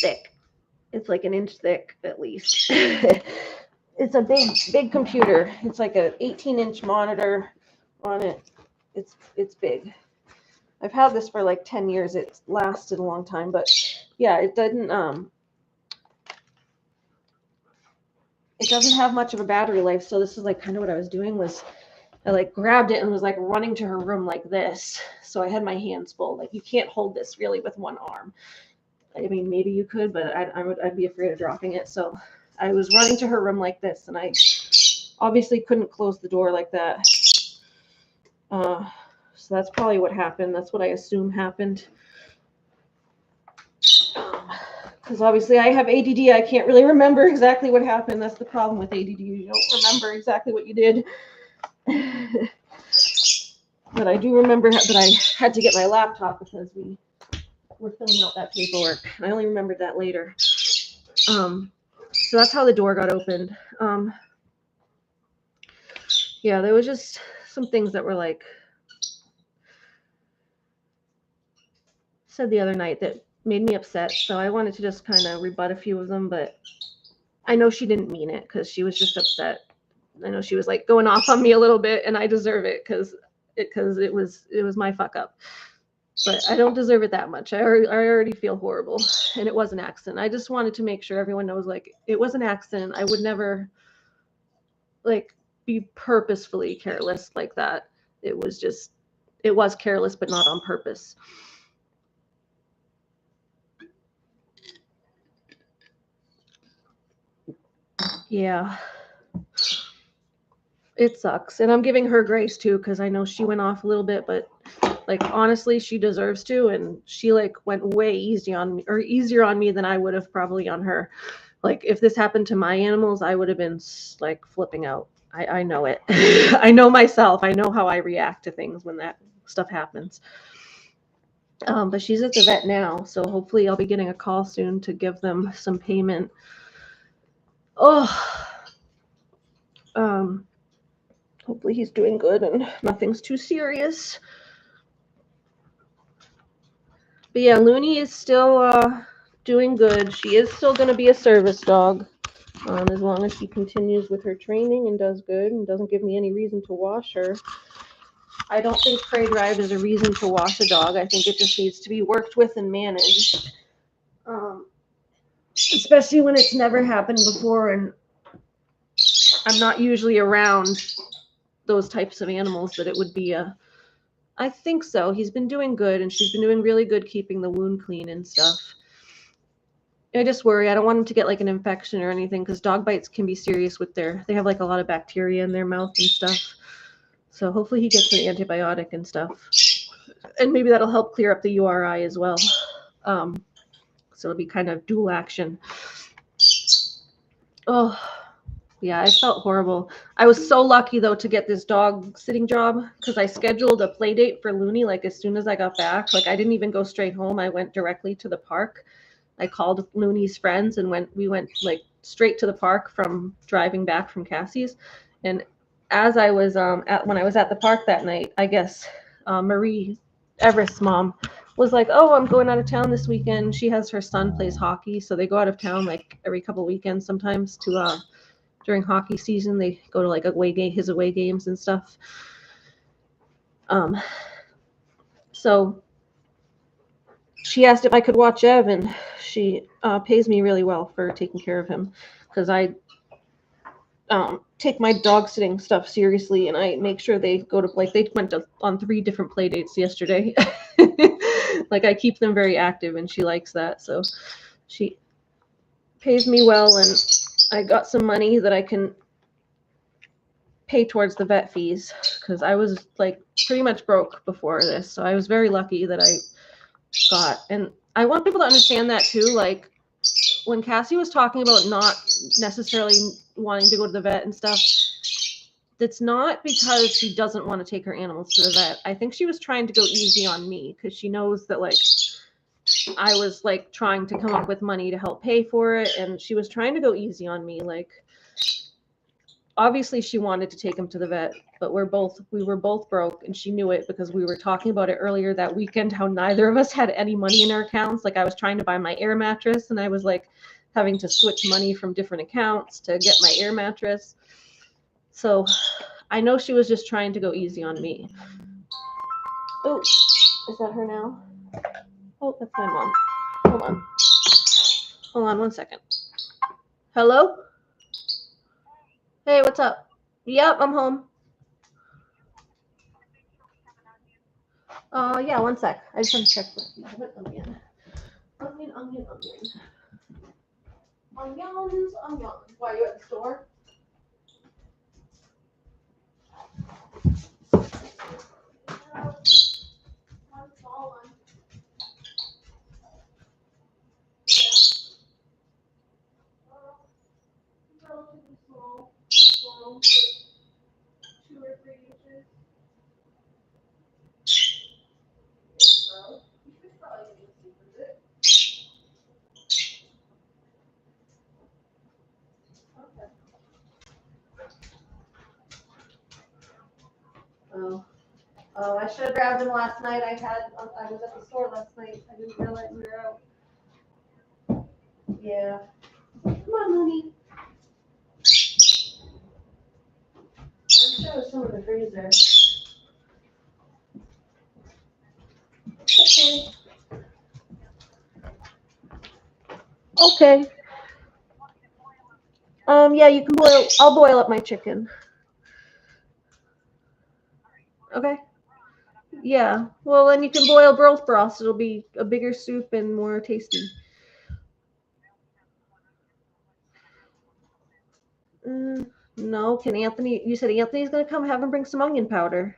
Thick. It's like an inch thick at least. It's a big computer. It's like an 18-inch monitor on it. It's big. I've had this for like 10 years. It's lasted a long time, but yeah, it doesn't have much of a battery life. So this is like kind of what I was doing was I like grabbed it and was like running to her room like this. So I had my hands full. Like you can't hold this really with one arm. I mean, maybe you could, but I'd be afraid of dropping it. So I was running to her room like this, and I obviously couldn't close the door like that. So that's probably what happened. That's what I assume happened. Because obviously I have ADD. I can't really remember exactly what happened. That's the problem with ADD. You don't remember exactly what you did. But I do remember that I had to get my laptop because we were filling out that paperwork. I only remembered that later. So that's how the door got opened. Yeah, there was just some things that were like said the other night that made me upset. So I wanted to just kind of rebut a few of them, but I know she didn't mean it because she was just upset. I know she was like going off on me a little bit, and I deserve it because it was my fuck up. But I don't deserve it that much. I already feel horrible, and it was an accident. I just wanted to make sure everyone knows, like, it was an accident. I would never, like, be purposefully careless like that. It was careless, but not on purpose. Yeah. It sucks. And I'm giving her grace too, because I know she went off a little bit, but like honestly, she deserves to. And she like went way easier on me than I would have probably on her. Like if this happened to my animals, I would have been like flipping out. I know it. I know myself. I know how I react to things when that stuff happens. But she's at the vet now, so hopefully I'll be getting a call soon to give them some payment. Oh. Hopefully he's doing good and nothing's too serious. But yeah, Looney is still doing good. She is still going to be a service dog as long as she continues with her training and does good and doesn't give me any reason to wash her. I don't think prey drive is a reason to wash a dog. I think it just needs to be worked with and managed. Especially when it's never happened before and I'm not usually around those types of animals that it would be I think so. He's been doing good, and she's been doing really good keeping the wound clean and stuff. I just worry. I don't want him to get like an infection or anything because dog bites can be serious with they have like a lot of bacteria in their mouth and stuff. So hopefully he gets an antibiotic and stuff. And maybe that'll help clear up the URI as well. So it'll be kind of dual action. Oh, yeah, I felt horrible. I was so lucky, though, to get this dog sitting job because I scheduled a play date for Looney, like, as soon as I got back. Like, I didn't even go straight home. I went directly to the park. I called Looney's friends and we went, like, straight to the park from driving back from Cassie's. And as I was when I was at the park that night, I guess Marie, Everest's mom, was like, oh, I'm going out of town this weekend. She has her son plays hockey, so they go out of town, like, every couple weekends sometimes to during hockey season, they go to like his away games and stuff. So she asked if I could watch Ev, and she pays me really well for taking care of him because I take my dog sitting stuff seriously, and I make sure they go to, like, they went on 3 different play dates yesterday. Like, I keep them very active, and she likes that, so she pays me well, and I got some money that I can pay towards the vet fees, because I was like pretty much broke before this, so I was very lucky that I got. And I want people to understand that too, like when Cassie was talking about not necessarily wanting to go to the vet and stuff, that's not because she doesn't want to take her animals to the vet. I think she was trying to go easy on me, because she knows that, like, I was like trying to come up with money to help pay for it, and she was trying to go easy on me. Like, obviously she wanted to take him to the vet, but we were both broke, and she knew it, because we were talking about it earlier that weekend, how neither of us had any money in our accounts. Like, I was trying to buy my air mattress, and I was like having to switch money from different accounts to get my air mattress. So I know she was just trying to go easy on me. Oh, is that her now? Oh, that's my mom. Hold on 1 second. Hello? Hey, what's up? Yep, I'm home. Yeah, 1 sec. I just want to check the onion. Onions. Why, you at the store? Relatively small, 2 or 3 inches. So, you should probably get a with it. Okay. Oh, I should have grabbed them last night. I was at the store last night. I didn't realize we were out. Yeah. Come on, Mooney. I'm sure there's some in the freezer. Okay. Yeah, you can I'll boil up my chicken. Okay. Yeah. Well, then you can boil both broths. It'll be a bigger soup and more tasty. No, can Anthony? You said Anthony's gonna come. Have him bring some onion powder.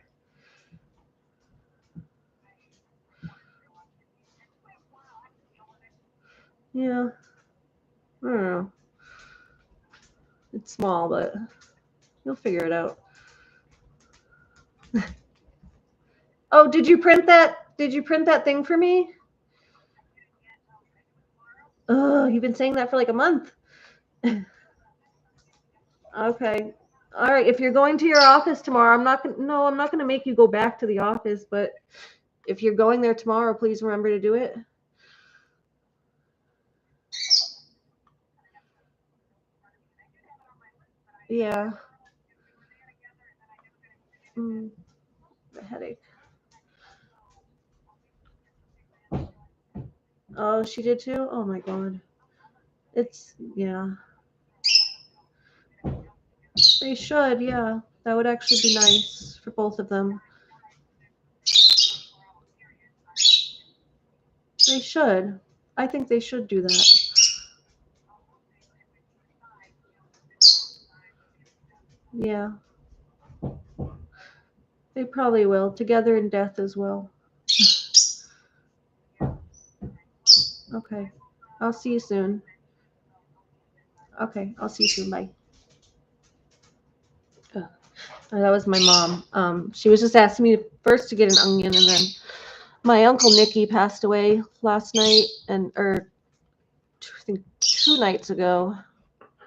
Yeah. I don't know. It's small, but you'll figure it out. Oh, did you print that? Did you print that thing for me? Oh, you've been saying that for like a month. Okay. All right. If you're going to your office tomorrow, I'm not gonna make you go back to the office, but if you're going there tomorrow, please remember to do it. Yeah. The headache. Oh, she did too? Oh my god. Yeah. They should, yeah. That would actually be nice for both of them. They should. I think they should do that. Yeah. They probably will. Together in death as well. Okay. I'll see you soon. Okay. I'll see you soon. Bye. That was my mom. She was just asking me first to get an onion, and then my uncle Nicky passed away last night, I think 2 nights ago.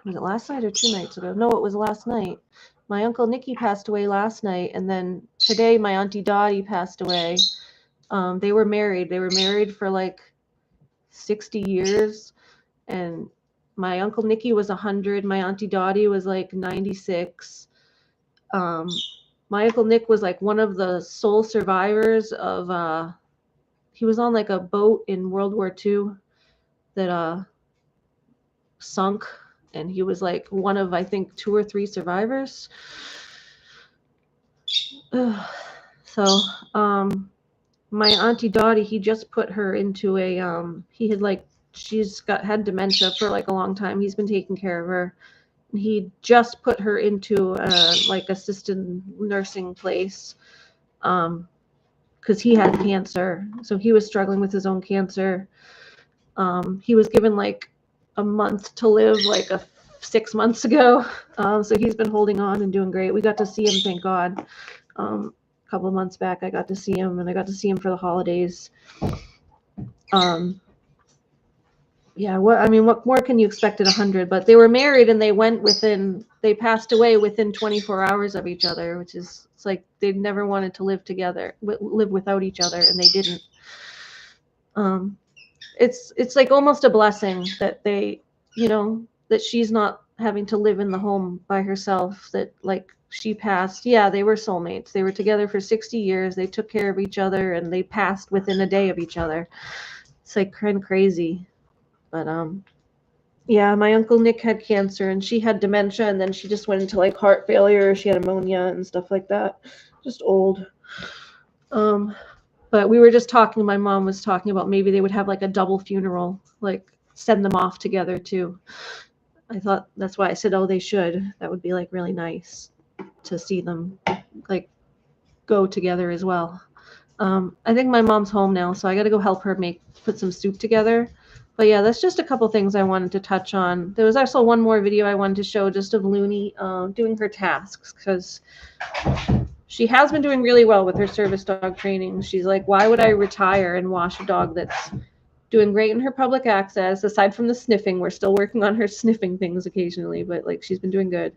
Was it last night or 2 nights ago? No, it was last night. My uncle Nicky passed away last night, and then today my auntie Dottie passed away. They were married. They were married for like 60 years, and my uncle Nicky was 100. My auntie Dottie was like 96. My uncle Nick was like one of the sole survivors of. He was on like a boat in World War II that sunk, and he was like one of, I think, 2 or 3 survivors. So, my auntie Dottie, he just put her into a, he had like, had dementia for like a long time. He's been taking care of her. He just put her into a like assisted nursing place, because he had cancer. So he was struggling with his own cancer. He was given like a month to live, like 6 months ago. So he's been holding on and doing great. We got to see him, thank God. A couple of months back, I got to see him, and I got to see him for the holidays. Yeah, what more can you expect at 100? But they were married, and they passed away within 24 hours of each other, which is, it's like they never wanted to live together, live without each other, and they didn't. It's like almost a blessing that that she's not having to live in the home by herself, that like she passed. Yeah, they were soulmates. They were together for 60 years. They took care of each other, and they passed within a day of each other. It's like kind of crazy. But yeah, my Uncle Nick had cancer, and she had dementia, and then she just went into like heart failure. She had pneumonia and stuff like that. Just old. But we were just talking, my mom was talking about maybe they would have like a double funeral, like send them off together too. I thought, that's why I said, oh, they should. That would be like really nice to see them like go together as well. I think my mom's home now, so I got to go help her put some soup together. But yeah, that's just a couple things I wanted to touch on. There was also one more video I wanted to show just of Looney doing her tasks, because she has been doing really well with her service dog training. She's like, why would I retire and wash a dog that's doing great in her public access? Aside from the sniffing, we're still working on her sniffing things occasionally, but like she's been doing good.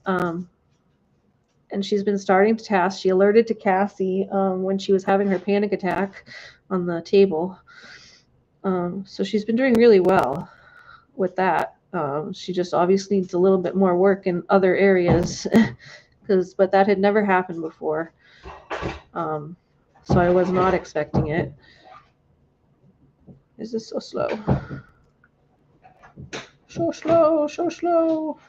And she's been starting to task. She alerted to Cassie when she was having her panic attack on the table. So she's been doing really well with that. She just obviously needs a little bit more work in other areas, but that had never happened before. So I was not expecting it. Is this so slow? So slow, so slow.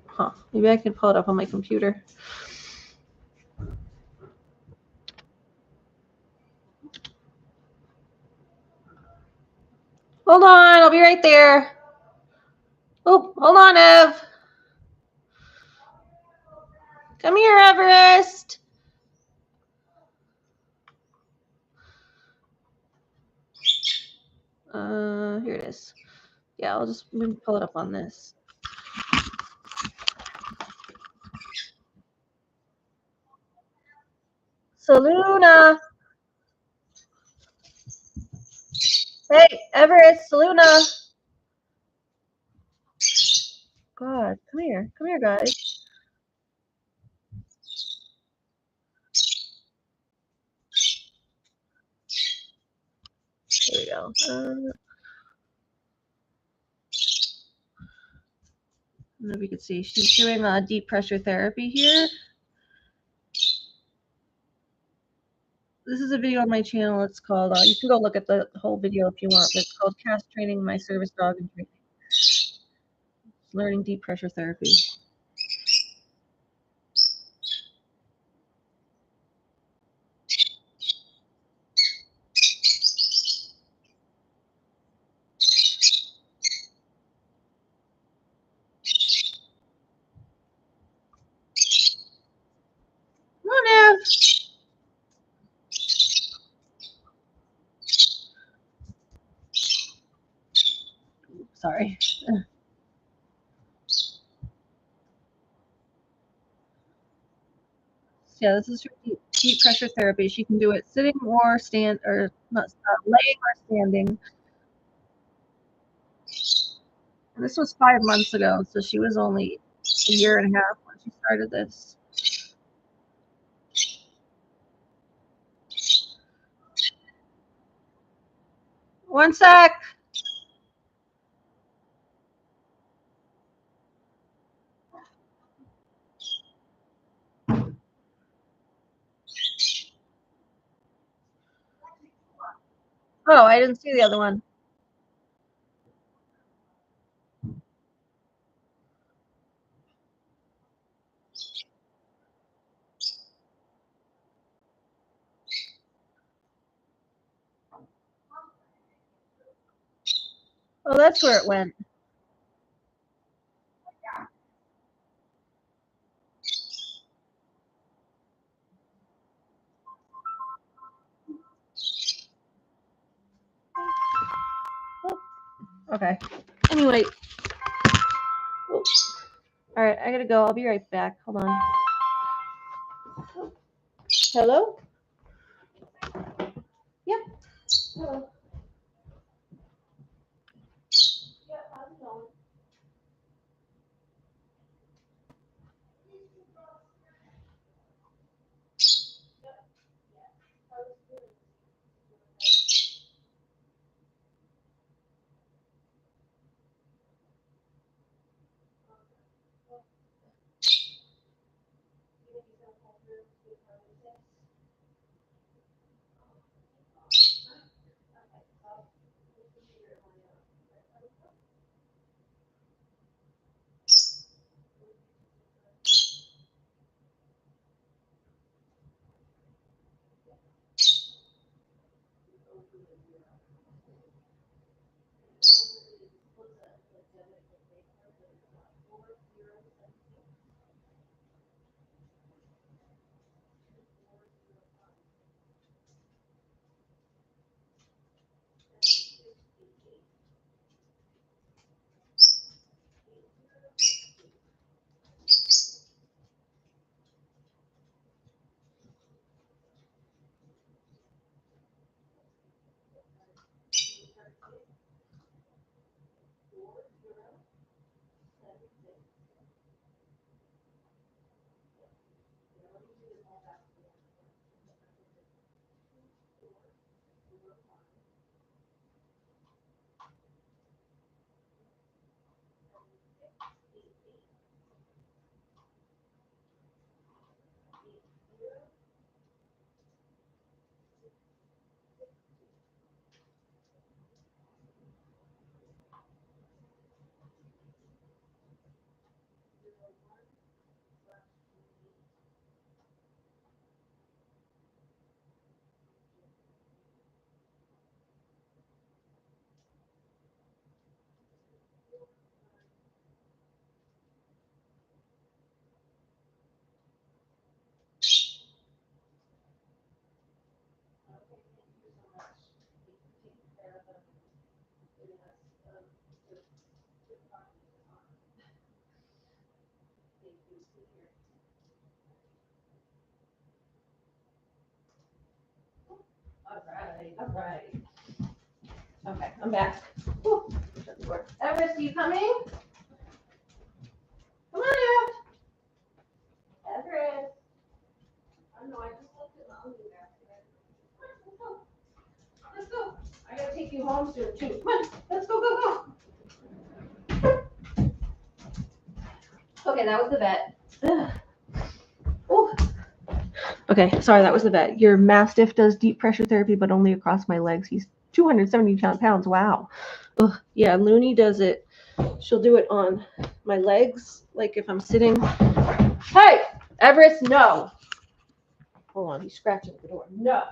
Huh. Maybe I can pull it up on my computer. Hold on, I'll be right there. Oh, hold on, Ev. Come here, Everest. Here it is. Yeah, I'll just pull it up on this. Saluna. Hey, Everest, Saluna. God, come here. Come here, guys. There we go. I don't know if you can see. She's doing deep pressure therapy here. This is a video on my channel. It's called, you can go look at the whole video if you want, but it's called Cast Training My Service Dog and Training. Learning deep pressure therapy. Come on, Ev. Sorry. Yeah, this is her deep pressure therapy. She can do it sitting or laying or standing. And this was 5 months ago, so she was only a year and a half when she started this. One sec. Oh, I didn't see the other one. Oh, that's where it went. Okay. Anyway. Oops. All right, I gotta go. I'll be right back. Hold on. Hello? Yep. Hello. Yeah, how's it going? All right. Okay, I'm back. Whew. Shut the door. Everest, you coming? Come on out. Everest. I know, I just looked at the ugly basket. Let's go. Let's go. I gotta take you home soon too. Come on, let's go, go, go. Okay, that was the vet. Ooh. Okay, sorry, that was the vet. Your Mastiff does deep pressure therapy, but only across my legs. He's 270 pounds. Wow. Ugh. Yeah, Looney does it. She'll do it on my legs, like if I'm sitting. Hey, Everest, no. Hold on, he's scratching at the door. No.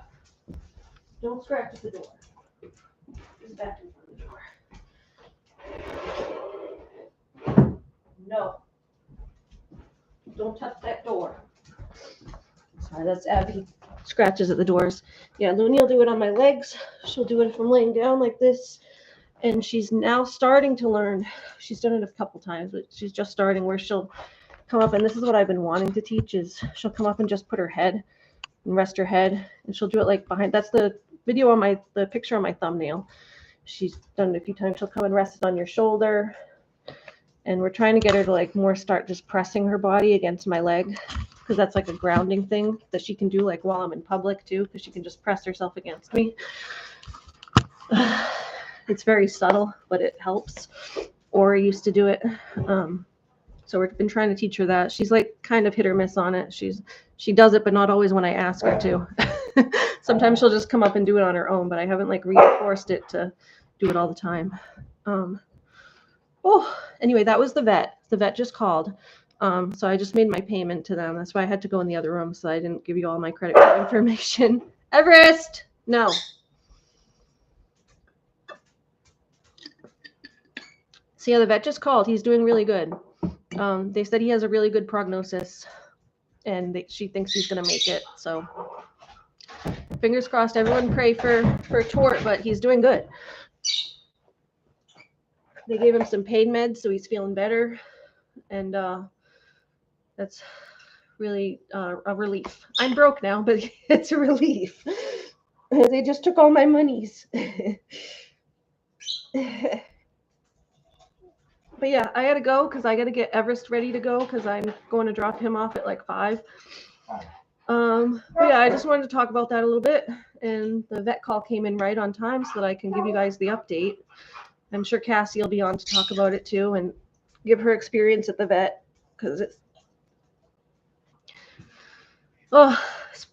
Don't scratch at the door. He's back in front of the door. No. Don't touch that door. Sorry, that's Abby. Scratches at the doors. Yeah, Looney will do it on my legs. She'll do it if I'm laying down like this. And she's now starting to learn. She's done it a couple times, but she's just starting where she'll come up, and this is what I've been wanting to teach is she'll come up and just put her head and rest her head, and she'll do it like behind. That's the video on the picture on my thumbnail. She's done it a few times. She'll come and rest it on your shoulder, and we're trying to get her to like more start just pressing her body against my leg, because that's like a grounding thing that she can do like while I'm in public too, because she can just press herself against me. It's very subtle, but it helps. Ori used to do it. So we've been trying to teach her that. She's like kind of hit or miss on it. She does it, but not always when I ask her to. Sometimes she'll just come up and do it on her own, but I haven't like reinforced it to do it all the time. Anyway, that was the vet. The vet just called. So I just made my payment to them. That's why I had to go in the other room, so I didn't give you all my credit card information. Everest, no. So yeah, the vet just called. He's doing really good. They said he has a really good prognosis, and she thinks he's gonna make it. So fingers crossed. Everyone pray for Tort, but he's doing good. They gave him some pain meds, so he's feeling better, and that's really a relief. I'm broke now, but it's a relief. They just took all my monies. But yeah, I gotta go because I gotta get Everest ready to go because I'm going to drop him off at like 5. But yeah, I just wanted to talk about that a little bit, and the vet call came in right on time so that I can give you guys the update. I'm sure Cassie will be on to talk about it too and give her experience at the vet because it's a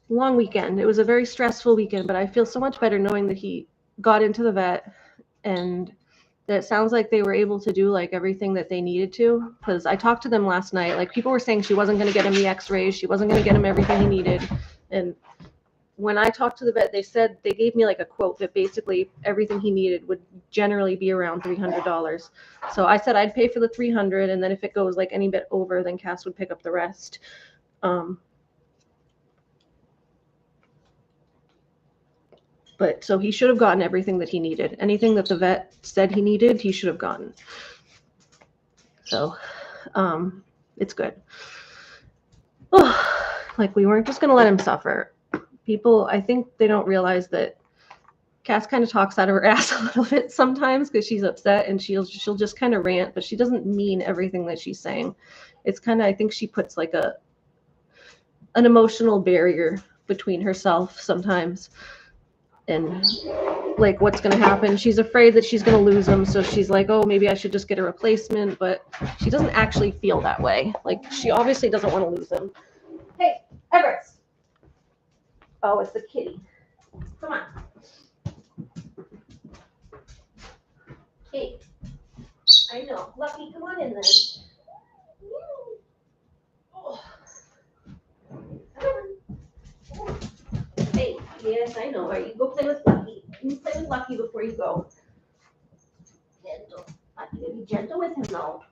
long weekend. It was a very stressful weekend, but I feel so much better knowing that he got into the vet and that it sounds like they were able to do like everything that they needed to. Because I talked to them last night, like people were saying she wasn't going to get him the x-rays, she wasn't going to get him everything he needed. And when I talked to the vet, they said, they gave me like a quote that basically everything he needed would generally be around $300. So I said I'd pay for the $300, and then if it goes like any bit over, then Cass would pick up the rest. But so he should have gotten everything that he needed. Anything that the vet said he needed, he should have gotten. So it's good. Oh, like we weren't just going to let him suffer. People, I think they don't realize that Cass kind of talks out of her ass a little bit sometimes because she's upset and she'll just kind of rant, but she doesn't mean everything that she's saying. It's kind of, I think she puts like an emotional barrier between herself sometimes and like what's going to happen. She's afraid that she's going to lose him, so she's like, oh, maybe I should just get a replacement, but she doesn't actually feel that way. Like she obviously doesn't want to lose him. Hey, Everest. Oh, it's the kitty. Come on. Hey, I know. Lucky, come on in then. Oh. Hey, yes, I know. All right, you go play with Lucky. You play with Lucky before you go. Gentle. Lucky, be gentle with him now.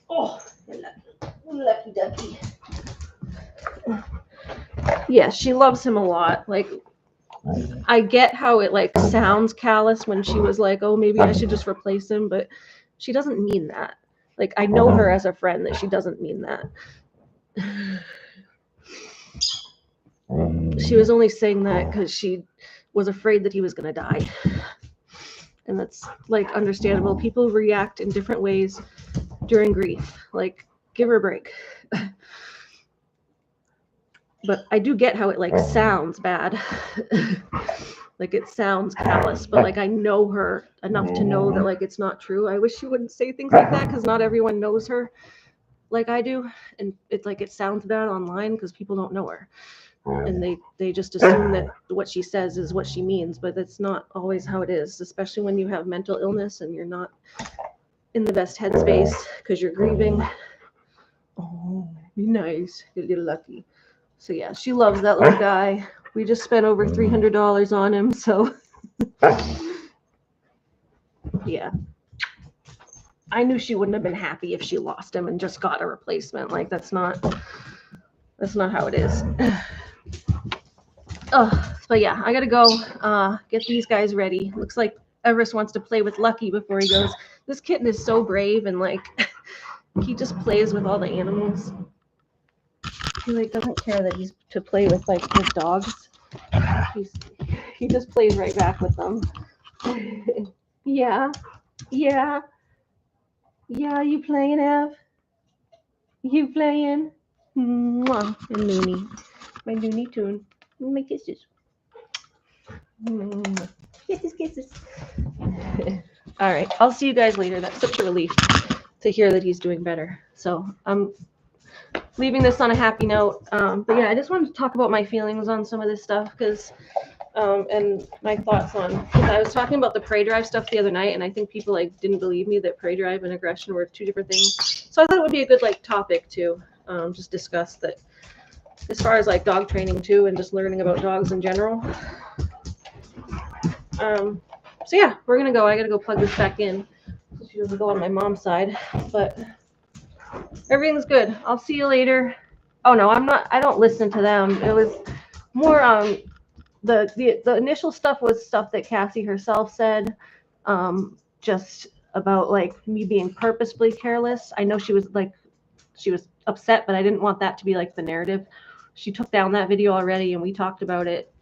Oh, you're lucky. Lucky ducky. Yes, she loves him a lot. Like, I get how it like sounds callous when she was like, oh, maybe I should just replace him, but she doesn't mean that. Like, I know her as a friend that she doesn't mean that. She was only saying that because she was afraid that he was going to die. And that's like understandable. People react in different ways during grief. Like, give her a break. But I do get how it like sounds bad. Like it sounds callous, but like I know her enough to know that like it's not true. I wish she wouldn't say things like that because not everyone knows her like I do. And it's like it sounds bad online because people don't know her. And they just assume that what she says is what she means, but that's not always how it is, especially when you have mental illness and you're not in the best headspace because you're grieving. Oh, be nice. You're lucky. So yeah, she loves that little guy. We just spent over $300 on him, so yeah. I knew she wouldn't have been happy if she lost him and just got a replacement. Like that's not how it is. Oh, but yeah, I gotta go get these guys ready. Looks like Everest wants to play with Lucky before he goes. This kitten is so brave and like he just plays with all the animals. He like doesn't care that he's to play with like his dogs. He just plays right back with them. Yeah. You playing, Ev? You playing? Mwah. And Looney, my Looney Tune. My kisses. Kisses. All right, I'll see you guys later. That's such a relief to hear that he's doing better. So I'm leaving this on a happy note. But yeah, I just wanted to talk about my feelings on some of this stuff because and my thoughts on, because I was talking about the prey drive stuff the other night, and I think people like didn't believe me that prey drive and aggression were 2 different things. So I thought it would be a good like topic to just discuss that as far as like dog training too, and just learning about dogs in general. So yeah, we're gonna go. I gotta go plug this back in. So She doesn't go on my mom's side, but everything's good. I'll see you later. Oh no, I don't listen to them. It was more the initial stuff was stuff that Cassie herself said, just about like me being purposefully careless. I know she was upset, but I didn't want that to be like the narrative. She took down that video already, and we talked about it.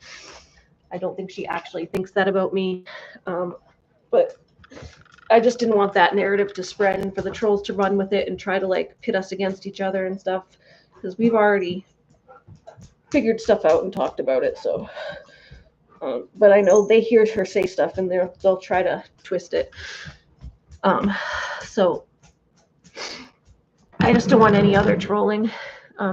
I don't think she actually thinks that about me, but I just didn't want that narrative to spread and for the trolls to run with it and try to like pit us against each other and stuff, because we've already figured stuff out and talked about it. So, but I know they hear her say stuff and they'll try to twist it. So I just don't want any other trolling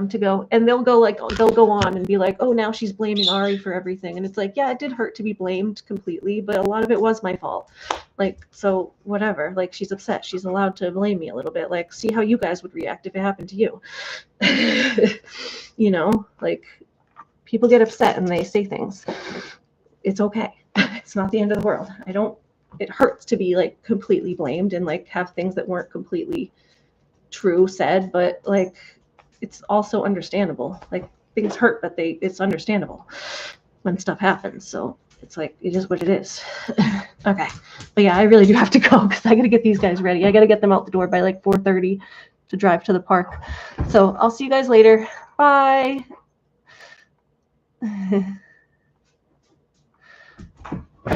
to go, and they'll go on and be like, oh, now she's blaming Ari for everything. And it's like, yeah, it did hurt to be blamed completely, but a lot of it was my fault. Like, so whatever, like, she's upset. She's allowed to blame me a little bit. Like, see how you guys would react if it happened to you. You know, like, people get upset and they say things. It's okay. It's not the end of the world. It hurts to be like completely blamed and like have things that weren't completely true said, but like, it's also understandable. Like, things hurt, but it's understandable when stuff happens. So it's like, it is what it is. Okay. But yeah, I really do have to go because I got to get these guys ready. I got to get them out the door by like 4:30 to drive to the park. So I'll see you guys later. Bye.